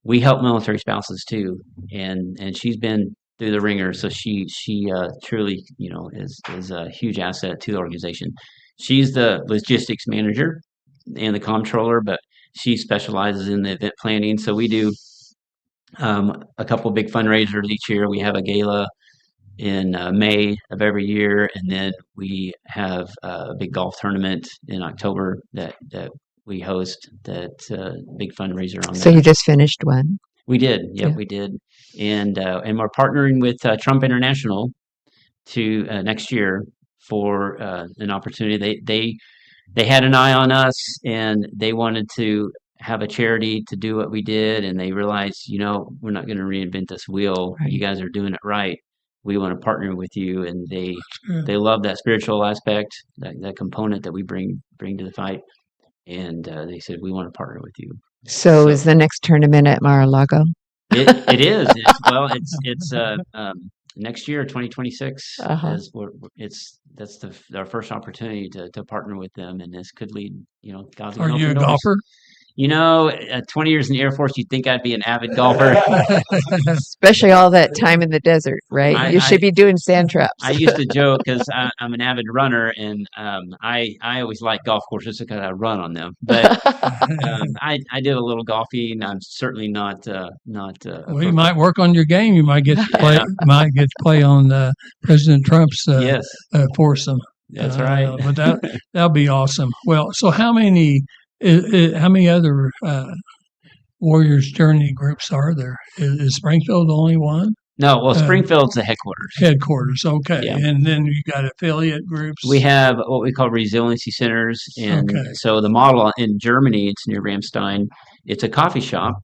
we help military spouses too. And she's been through the ringer, so she truly is a huge asset to the organization. She's the logistics manager and the comptroller, but she specializes in the event planning. So we do a couple of big fundraisers each year. We have a gala in May of every year, and then we have a big golf tournament in October that we host. That big fundraiser on. So you just finished one? We did, Yeah. we did, and we're partnering with Trump International to next year for an opportunity. They had an eye on us, and they wanted to have a charity to do what we did, and they realized, we're not going to reinvent this wheel. Right. You guys are doing it right. We want to partner with you, and they Good. love that spiritual aspect, that component that we bring to the fight, and they said, we want to partner with you. So is the next tournament at Mar-a-Lago? It is. It's next year, 2026. Uh-huh. That's our first opportunity to partner with them, and this could lead. God's Are gonna you a open doors. golfer? 20 years in the Air Force, you'd think I'd be an avid golfer. Especially all that time in the desert, right? You should be doing sand traps. I used to joke, because I'm an avid runner, and I always like golf courses because I run on them. But I did a little golfing. I'm certainly not. Well, you might work on your game. You might get to play on President Trump's Yes, foursome. that's right. But that'll be awesome. Well, so how many other Warriors Journey groups are there? Is Springfield the only one? No, well, Springfield's the headquarters. Headquarters, okay. Yeah. And then you got affiliate groups? We have what we call resiliency centers. And Okay. so the model in Germany, it's near Ramstein, it's a coffee shop,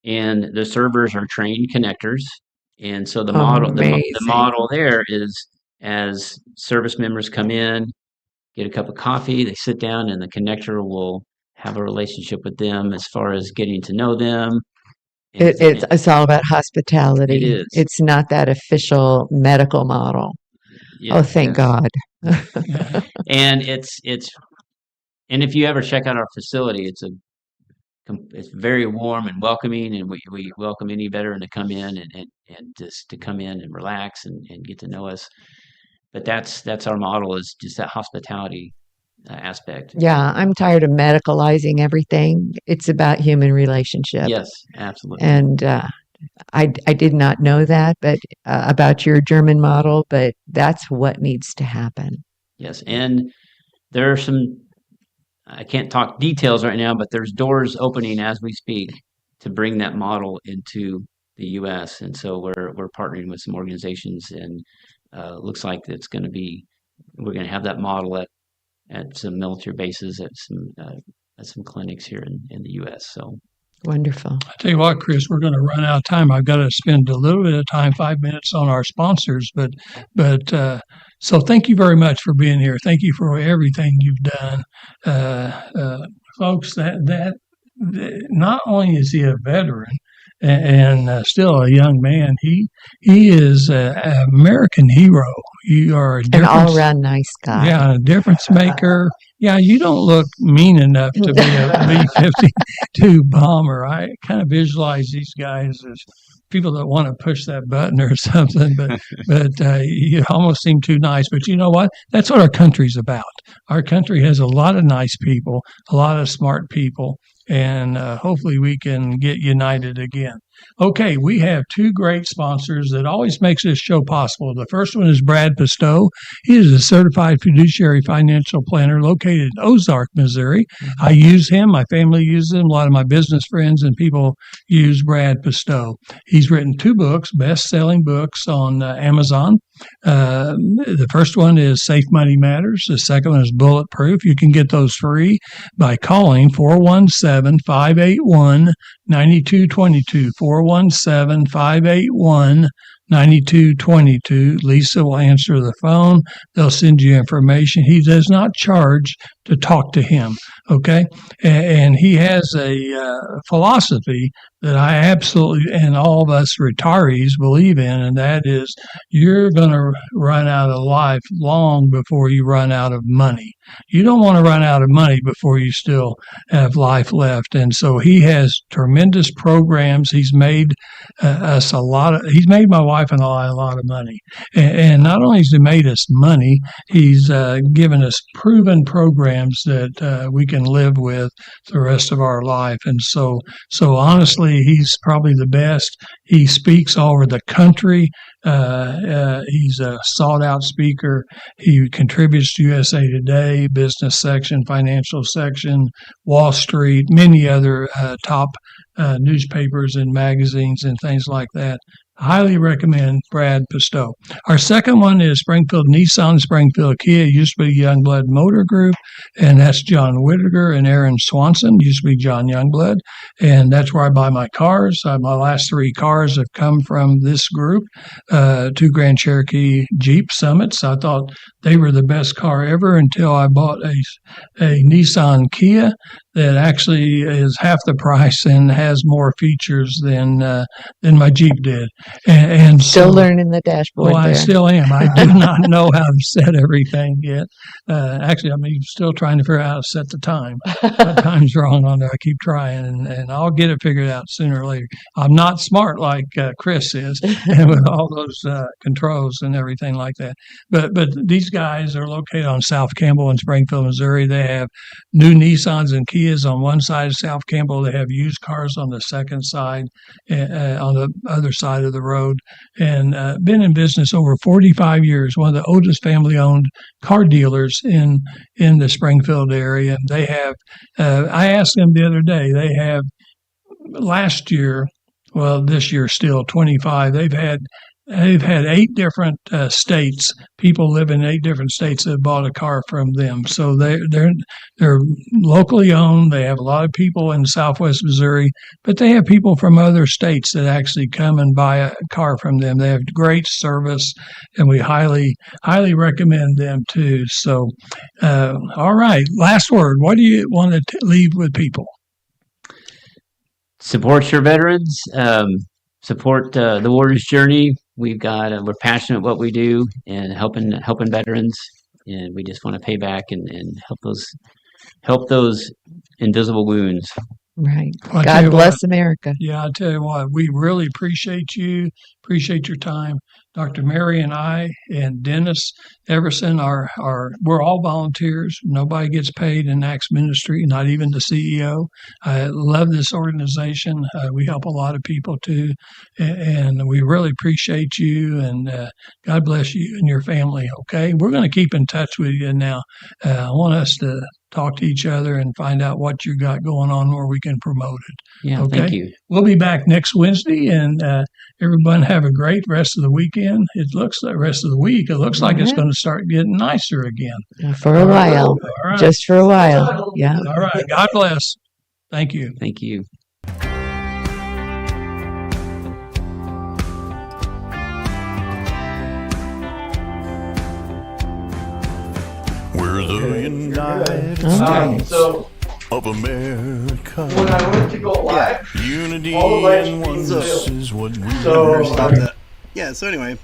and the servers are trained connectors. And so the model there is, as service members come in, get a cup of coffee, they sit down, and the connector will have a relationship with them as far as getting to know them. It's all about hospitality. It is. It's not that official medical model. Yeah, Oh, thank God. and it's and if you ever check out our facility, it's very warm and welcoming, and we welcome any veteran to come in and just to come in and relax and get to know us. But that's our model, is just that hospitality aspect. Yeah, I'm tired of medicalizing everything. It's about human relationship. Yes, absolutely. And I did not know that, but about your German model, but that's what needs to happen. Yes, and there are some, I can't talk details right now, but there's doors opening as we speak to bring that model into the U.S. And so we're partnering with some organizations, and looks like we're going to have that model at some military bases, at some clinics here in the U.S. So Wonderful. I tell you what, Chris, we're going to run out of time. I've got to spend a little bit of time, 5 minutes, on our sponsors, but so thank you very much for being here. Thank you for everything you've done, folks. That not only is he a veteran and still a young man, he is an American hero. You are An all-around nice guy. Yeah, a difference maker. Yeah, you don't look mean enough to be a B-52 bomber. I kind of visualize these guys as people that want to push that button or something, but you almost seem too nice. But you know what? That's what our country's about. Our country has a lot of nice people, a lot of smart people, and hopefully we can get united again. Okay, we have two great sponsors that always makes this show possible. The first one is Brad Pistow. He is a certified fiduciary financial planner located in Ozark, Missouri. I use him. My family uses him. A lot of my business friends and people use Brad Pistow. He's written 2 books, best-selling books on Amazon. The first one is Safe Money Matters. The second one is Bulletproof. You can get those free by calling 417-581-9222. 417-581-9222. Lisa will answer the phone. They'll send you information. He does not charge to talk to him. Okay. And he has a philosophy that I absolutely, and all of us retirees believe in, and that is you're going to run out of life long before you run out of money. You don't want to run out of money before you still have life left. And so he has tremendous programs. He's made he's made my wife and I a lot of money. And not only has he made us money, he's given us proven programs that we can live with the rest of our life. And so honestly, he's probably the best. He speaks all over the country. He's a sought-out speaker. He contributes to USA Today, business section, financial section, Wall Street, many other top newspapers and magazines and things like that. Highly recommend Brad Pistow. Our second one is Springfield Nissan, Springfield Kia. It used to be Youngblood Motor Group, and that's John Whittaker and Aaron Swanson. Used to be John Youngblood, and that's where I buy my cars. My last 3 cars have come from this group. 2 Grand Cherokee Jeep Summits. I thought they were the best car ever until I bought a Nissan Kia that actually is half the price and has more features than my Jeep did. And Still so, learning the dashboard well, I there. still am. I do not know how to set everything yet. Actually, I'm still trying to figure out how to set the time. My time's wrong on there. I keep trying, and I'll get it figured out sooner or later. I'm not smart like Chris is, and with all those controls and everything like that. But these guys are located on South Campbell in Springfield, Missouri. They have new Nissans and Kias on one side of South Campbell. They have used cars on the second side, on the other side of the road, and been in business over 45 years. One of the oldest family-owned car dealers in the Springfield area. They have. I asked them the other day. They have last year. Well, this year still 25. They've had 8 different states. People live in 8 different states that have bought a car from them. So they're locally owned. They have a lot of people in Southwest Missouri, but they have people from other states that actually come and buy a car from them. They have great service, and we highly recommend them too. So, all right, last word. What do you want to leave with people? Support your veterans. Support the Warriors Journey. We've got we're passionate what we do and helping veterans, and we just want to pay back and help those invisible wounds. Right. Well, God bless America. Yeah, I tell you what, we really appreciate you, appreciate your time. Dr. Mary and I and Dennis Everson we're all volunteers. Nobody gets paid in Acts Ministry, not even the CEO. I love this organization. We help a lot of people too, and we really appreciate you, and God bless you and your family. Okay, we're going to keep in touch with you now. I want us to talk to each other and find out what you got going on where we can promote it. Yeah, okay? Thank you. We'll be back next Wednesday, and everyone have a great rest of the weekend. It looks like rest of the week. It looks like it's going to start getting nicer again. For a while. All right. Just for a while. Yeah. All right. God bless. Thank you. Thank you. We're the United Okay. States So of America. when I went to go live, Unity all the lights and being oneness filled. is what we So- are. Stop that. Yeah, so anyway,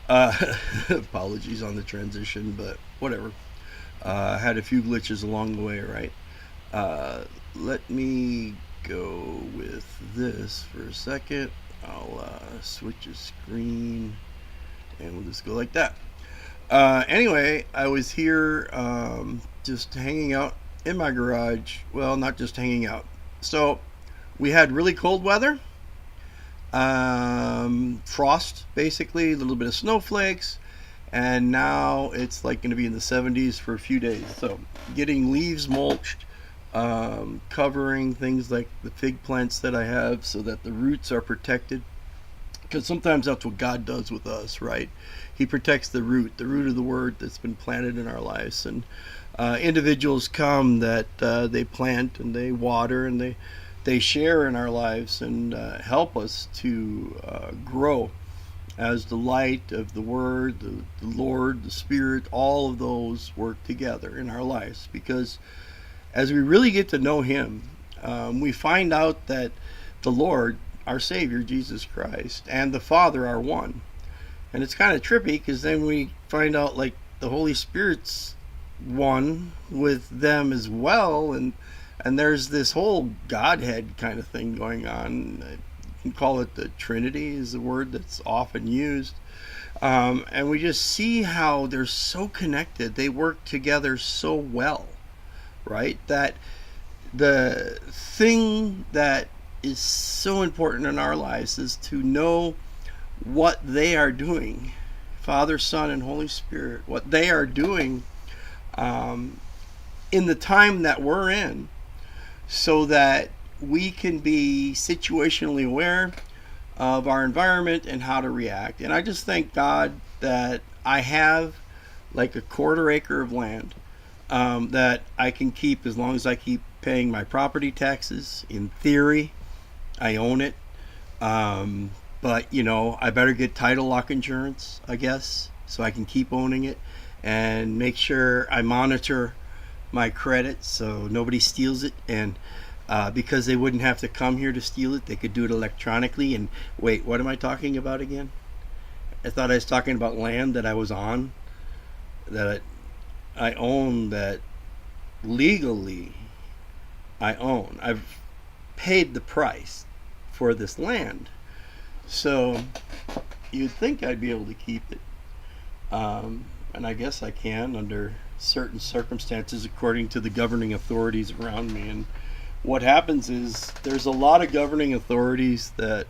apologies on the transition, but whatever. Had a few glitches along the way, right? Let me go with this for a second. I'll switch a screen, and we'll just go like that. Anyway, I was here just hanging out in my garage. Well, not just hanging out. So we had really cold weather, frost basically, a little bit of snowflakes, and now it's like going to be in the 70s for a few days. So getting leaves mulched, covering things like the fig plants that I have so that the roots are protected. Because sometimes that's what God does with us, right? He protects the root of the word that's been planted in our lives. And individuals come that they plant and they water and they share in our lives and help us to grow as the light of the Word, the Lord, the Spirit, all of those work together in our lives. Because as we really get to know Him, we find out that the Lord, our Savior, Jesus Christ, and the Father are one. And it's kind of trippy because then we find out like the Holy Spirit's one with them as well, and there's this whole Godhead kind of thing going on. You can call it the Trinity is the word that's often used. And we just see how they're so connected. They work together so well, right? That the thing that is so important in our lives is to know what they are doing, Father, Son, and Holy Spirit, what they are doing in the time that we're in, so that we can be situationally aware of our environment and how to react. And I just thank God that I have like a quarter acre of land that I can keep as long as I keep paying my property taxes. In theory, I own it. But, you know, I better get title lock insurance, I guess, so I can keep owning it and make sure I monitor my credit so nobody steals it. And because they wouldn't have to come here to steal it, they could do it electronically. And wait, what am I talking about again? I thought I was talking about land that I was on, that I own, that legally I own. I've paid the price for this land. So you'd think I'd be able to keep it. And I guess I can under certain circumstances according to the governing authorities around me. And what happens is there's a lot of governing authorities that,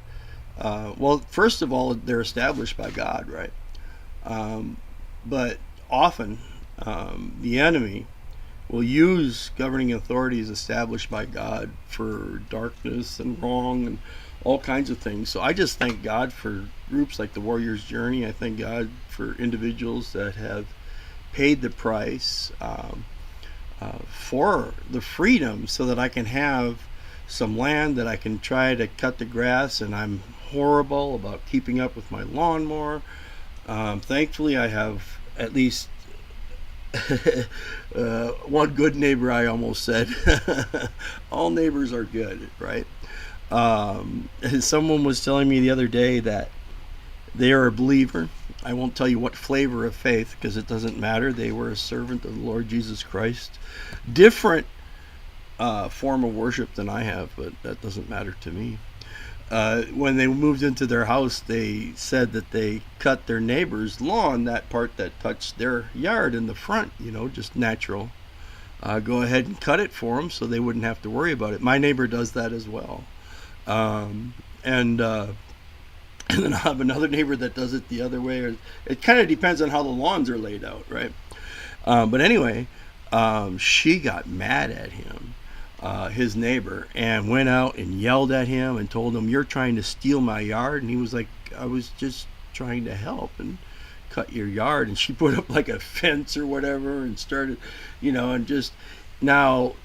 well, first of all, they're established by God, right? But often the enemy will use governing authorities established by God for darkness and wrong and all kinds of things. So I just thank God for groups like the Warrior's Journey. I thank God for individuals that have paid the price for the freedom so that I can have some land that I can try to cut the grass, and I'm horrible about keeping up with my lawnmower. Thankfully, I have at least one good neighbor, I almost said. All neighbors are good, right? Someone was telling me the other day that they are a believer. I won't tell you what flavor of faith because it doesn't matter. They were a servant of the Lord Jesus Christ. Different form of worship than I have, but that doesn't matter to me. When they moved into their house, they said that they cut their neighbor's lawn, that part that touched their yard in the front, you know, just natural. Go ahead and cut it for them so they wouldn't have to worry about it. My neighbor does that as well. And then I have another neighbor that does it the other way. It kind of depends on how the lawns are laid out, right? But anyway, she got mad at him, his neighbor, and went out and yelled at him and told him, "You're trying to steal my yard." And he was like, "I was just trying to help and cut your yard." And she put up like a fence or whatever and started, you know, and just now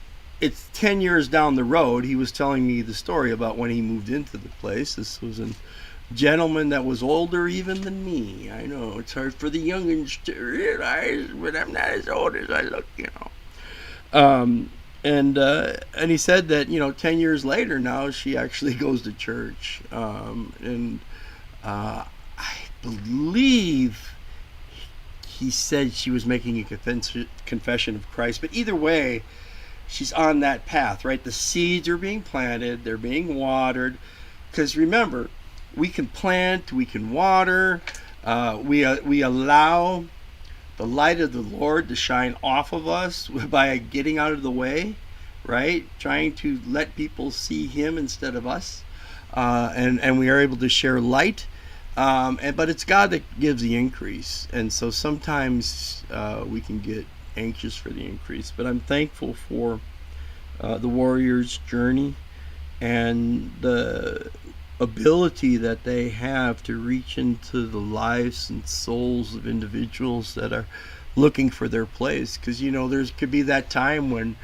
it's 10 years down the road. He was telling me the story about when he moved into the place. This was a gentleman that was older even than me. I know it's hard for the youngins to realize, but I'm not as old as I look, you know. And he said that, you know, 10 years later now she actually goes to church. I believe he said she was making a confession of Christ. But either way, she's on that path, right? The seeds are being planted, they're being watered. Because remember, we can plant, we can water, we allow the light of the Lord to shine off of us by getting out of the way. right? Trying to let people see him instead of us. And we are able to share light. But it's God that gives the increase. And so sometimes we can get anxious for the increase. But I'm thankful for the warrior's journey and the ability that they have to reach into the lives and souls of individuals that are looking for their place. Because there could be that time when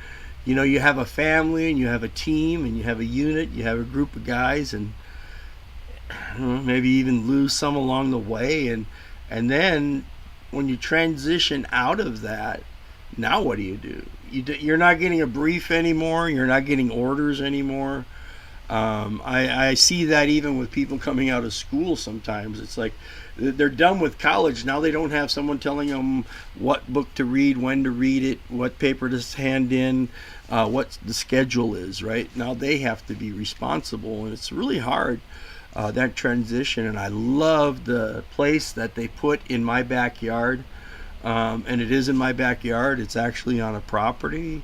you have a family and you have a team and you have a unit, you have a group of guys, and maybe even lose some along the way, and then when you transition out of that, now what do? You're not getting a brief anymore. You're not getting orders anymore. I see that even with people coming out of school sometimes. It's like they're done with college. Now they don't have someone telling them what book to read, when to read it, what paper to hand in, what the schedule is, right? Now they have to be responsible, and it's really hard, that transition. And I love the place that they put in my backyard. And it is in my backyard. It's actually on a property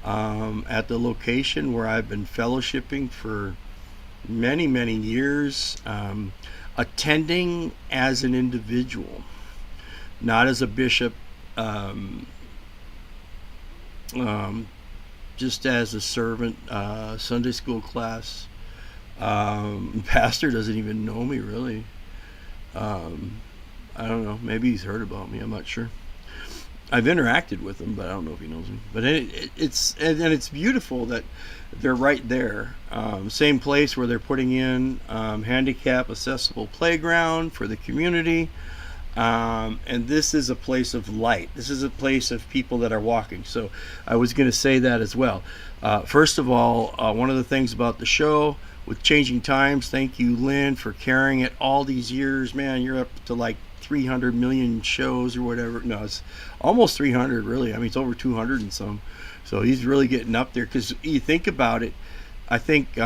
at the location where I've been fellowshipping for many, many years, attending as an individual, not as a bishop, just as a servant, Sunday school class. Pastor doesn't even know me, really. I don't know. Maybe he's heard about me. I'm not sure. I've interacted with him, but I don't know if he knows me. But it's beautiful that they're right there. Same place where they're putting in handicap accessible playground for the community. And this is a place of light. This is a place of people that are walking. So I was going to say that as well. First of all, one of the things about the show with Changing Times, thank you, Lynn, for carrying it all these years. Man, you're up to like 300 million shows or whatever. No, it's almost 300, really. I mean, it's over 200 and some. So he's really getting up there, because you think about it. I think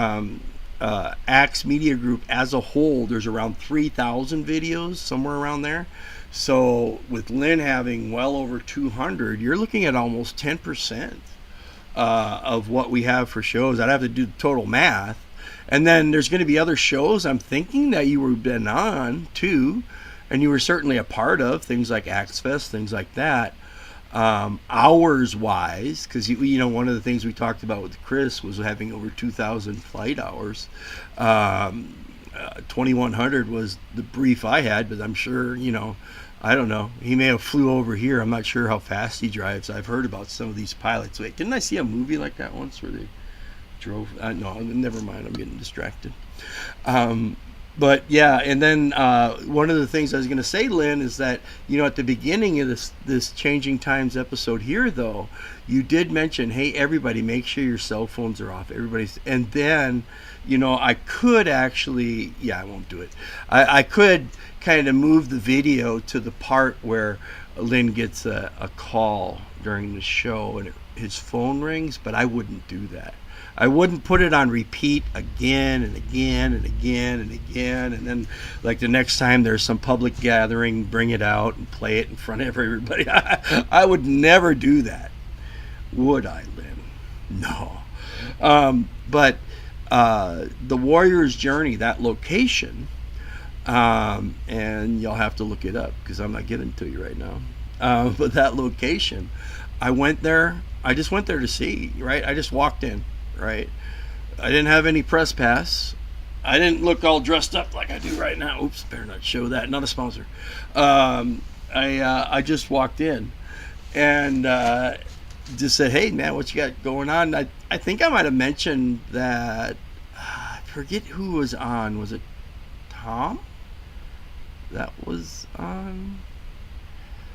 Axe Media Group as a whole, there's around 3,000 videos, somewhere around there. So with Lynn having well over 200, you're looking at almost 10% of what we have for shows. I'd have to do the total math. And then there's going to be other shows I'm thinking that you were been on too, and you were certainly a part of, things like Axe Fest, things like that. Hours wise, because one of the things we talked about with Chris was having over 2,000 flight hours. 2,100 was the brief I had, but I'm sure, I don't know. He may have flew over here. I'm not sure how fast he drives. I've heard about some of these pilots. Wait, didn't I see a movie like that once where they drove? No, never mind. I'm getting distracted. But yeah, and then one of the things I was going to say, Lynn, is that at the beginning of this Changing Times episode here, though, you did mention, hey, everybody, make sure your cell phones are off. And then I could actually, I won't do it. I could kind of move the video to the part where Lynn gets a call during the show and his phone rings, but I wouldn't do that. I wouldn't put it on repeat again and again and again and again, and then like the next time there's some public gathering, bring it out and play it in front of everybody. I would never do that. Would I, Lynn? No. But the Warrior's Journey, that location, and you'll have to look it up because I'm not giving it to you right now. But that location, I went there. I just went there to see, right? I just walked in. Right, I didn't have any press pass. I didn't look all dressed up like I do right now. Oops, better not show that. Not a sponsor. I just walked in and just said, "Hey, man, what you got going on?" I think I might have mentioned that. I forget who was on. Was it Tom? That was on.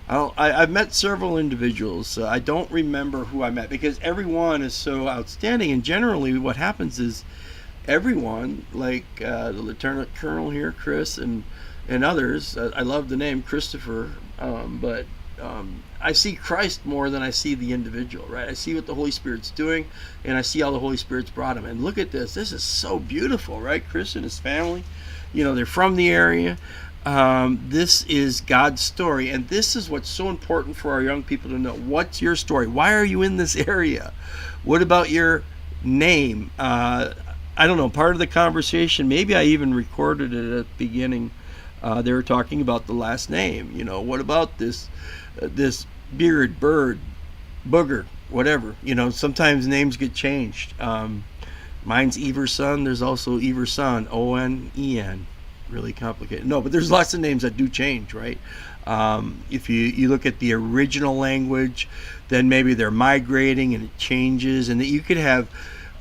I've met several individuals. So I don't remember who I met because everyone is so outstanding. And generally what happens is everyone, like the Lieutenant Colonel here, Chris, and others, I love the name Christopher, but I see Christ more than I see the individual, right? I see what the Holy Spirit's doing, and I see how the Holy Spirit's brought him. And look at this. This is so beautiful, right? Chris and his family, they're from the area. This is God's story, and this is what's so important for our young people to know. What's your story? Why are you in this area? What about your name? I don't know. Part of the conversation, maybe I even recorded it at the beginning. They were talking about the last name. You know, what about this Beard, Bird, Booger, whatever? You know, sometimes names get changed. Mine's Everson. There's also Everson, O-N-E-N. Really complicated. No, but there's lots of names that do change, right? If you look at the original language, then maybe they're migrating and it changes, and that you could have,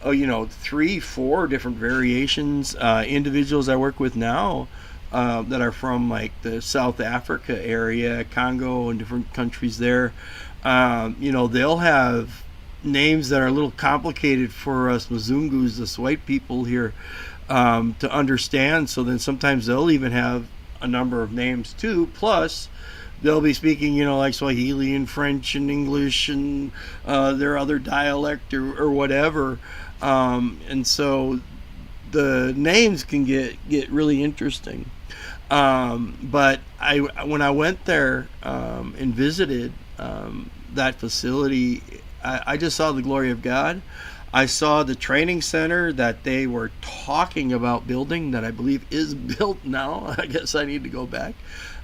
3-4 different variations. Individuals I work with now that are from like the South Africa area, Congo, and different countries there. They'll have names that are a little complicated for us Mzungus, us white people here, to understand. So then sometimes they'll even have a number of names too. Plus, they'll be speaking, like Swahili and French and English and their other dialect or whatever. And so the names can get really interesting. But when I went there and visited that facility, I just saw the glory of God. I saw the training center that they were talking about building, that I believe is built now. I guess I need to go back.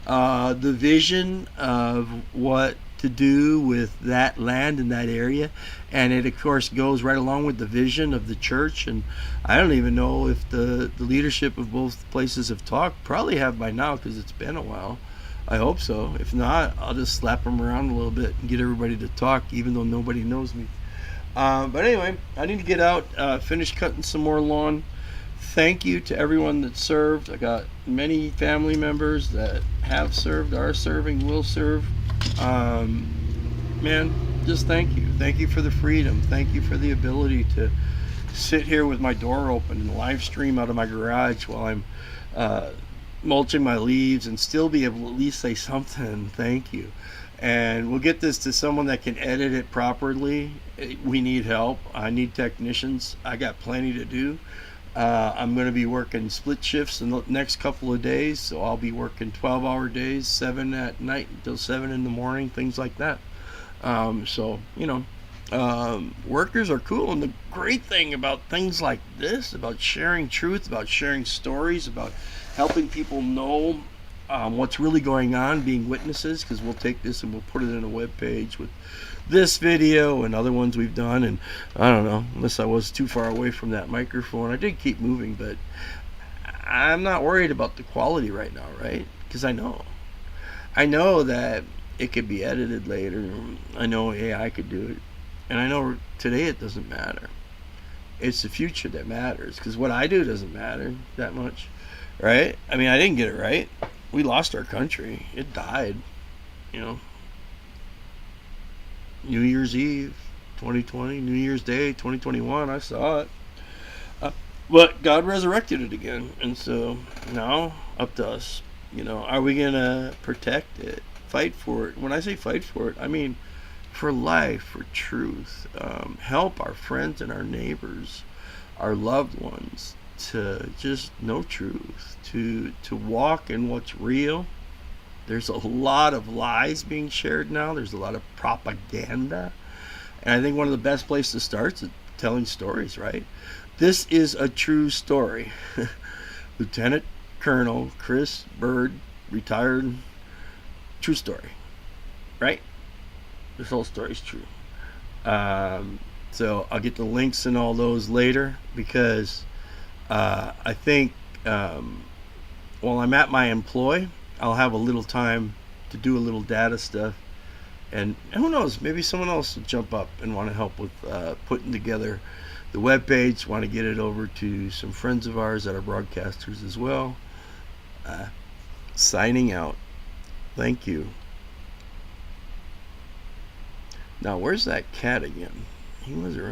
The vision of what to do with that land in that area, and it of course goes right along with the vision of the church. And I don't even know if the leadership of both places have talked. Probably have by now, because it's been a while. I hope so. If not, I'll just slap them around a little bit and get everybody to talk, even though nobody knows me. But anyway, I need to get out, finish cutting some more lawn. Thank you to everyone that served. I got many family members that have served, are serving, will serve. Man, just thank you. Thank you for the freedom. Thank you for the ability to sit here with my door open and live stream out of my garage while I'm mulching my leaves and still be able to at least say something. Thank you. And we'll get this to someone that can edit it properly. We need help. I need technicians. I got plenty to do. I'm going to be working split shifts in the next couple of days, so I'll be working 12-hour days, 7 at night until 7 in the morning, things like that. Workers are cool. And the great thing about things like this, about sharing truth, about sharing stories, about helping people know what's really going on, being witnesses, because we'll take this and we'll put it in a web page with this video and other ones we've done. And I don't know, unless I was too far away from that microphone. I did keep moving, but I'm not worried about the quality right now, right? Because I know that it could be edited later. I know AI could do it, and I know today it doesn't matter. It's the future that matters, because what I do doesn't matter that much, right? I mean, I didn't get it right. We lost our country. It died, New Year's Eve, 2020, New Year's Day, 2021, I saw it. But God resurrected it again. And so now, up to us. Are we going to protect it? Fight for it? When I say fight for it, I mean for life, for truth. Help our friends and our neighbors, our loved ones, to just know truth, to walk in what's real. There's a lot of lies being shared now. There's a lot of propaganda. And I think one of the best places to start is telling stories, right? This is a true story. Lieutenant Colonel Chris Baird, retired, true story, right? This whole story is true. So I'll get the links and all those later, because I think while I'm at my employ, I'll have a little time to do a little data stuff. And who knows, maybe someone else will jump up and want to help with putting together the web page, want to get it over to some friends of ours that are broadcasters as well. Signing out. Thank you. Now, where's that cat again? He was around.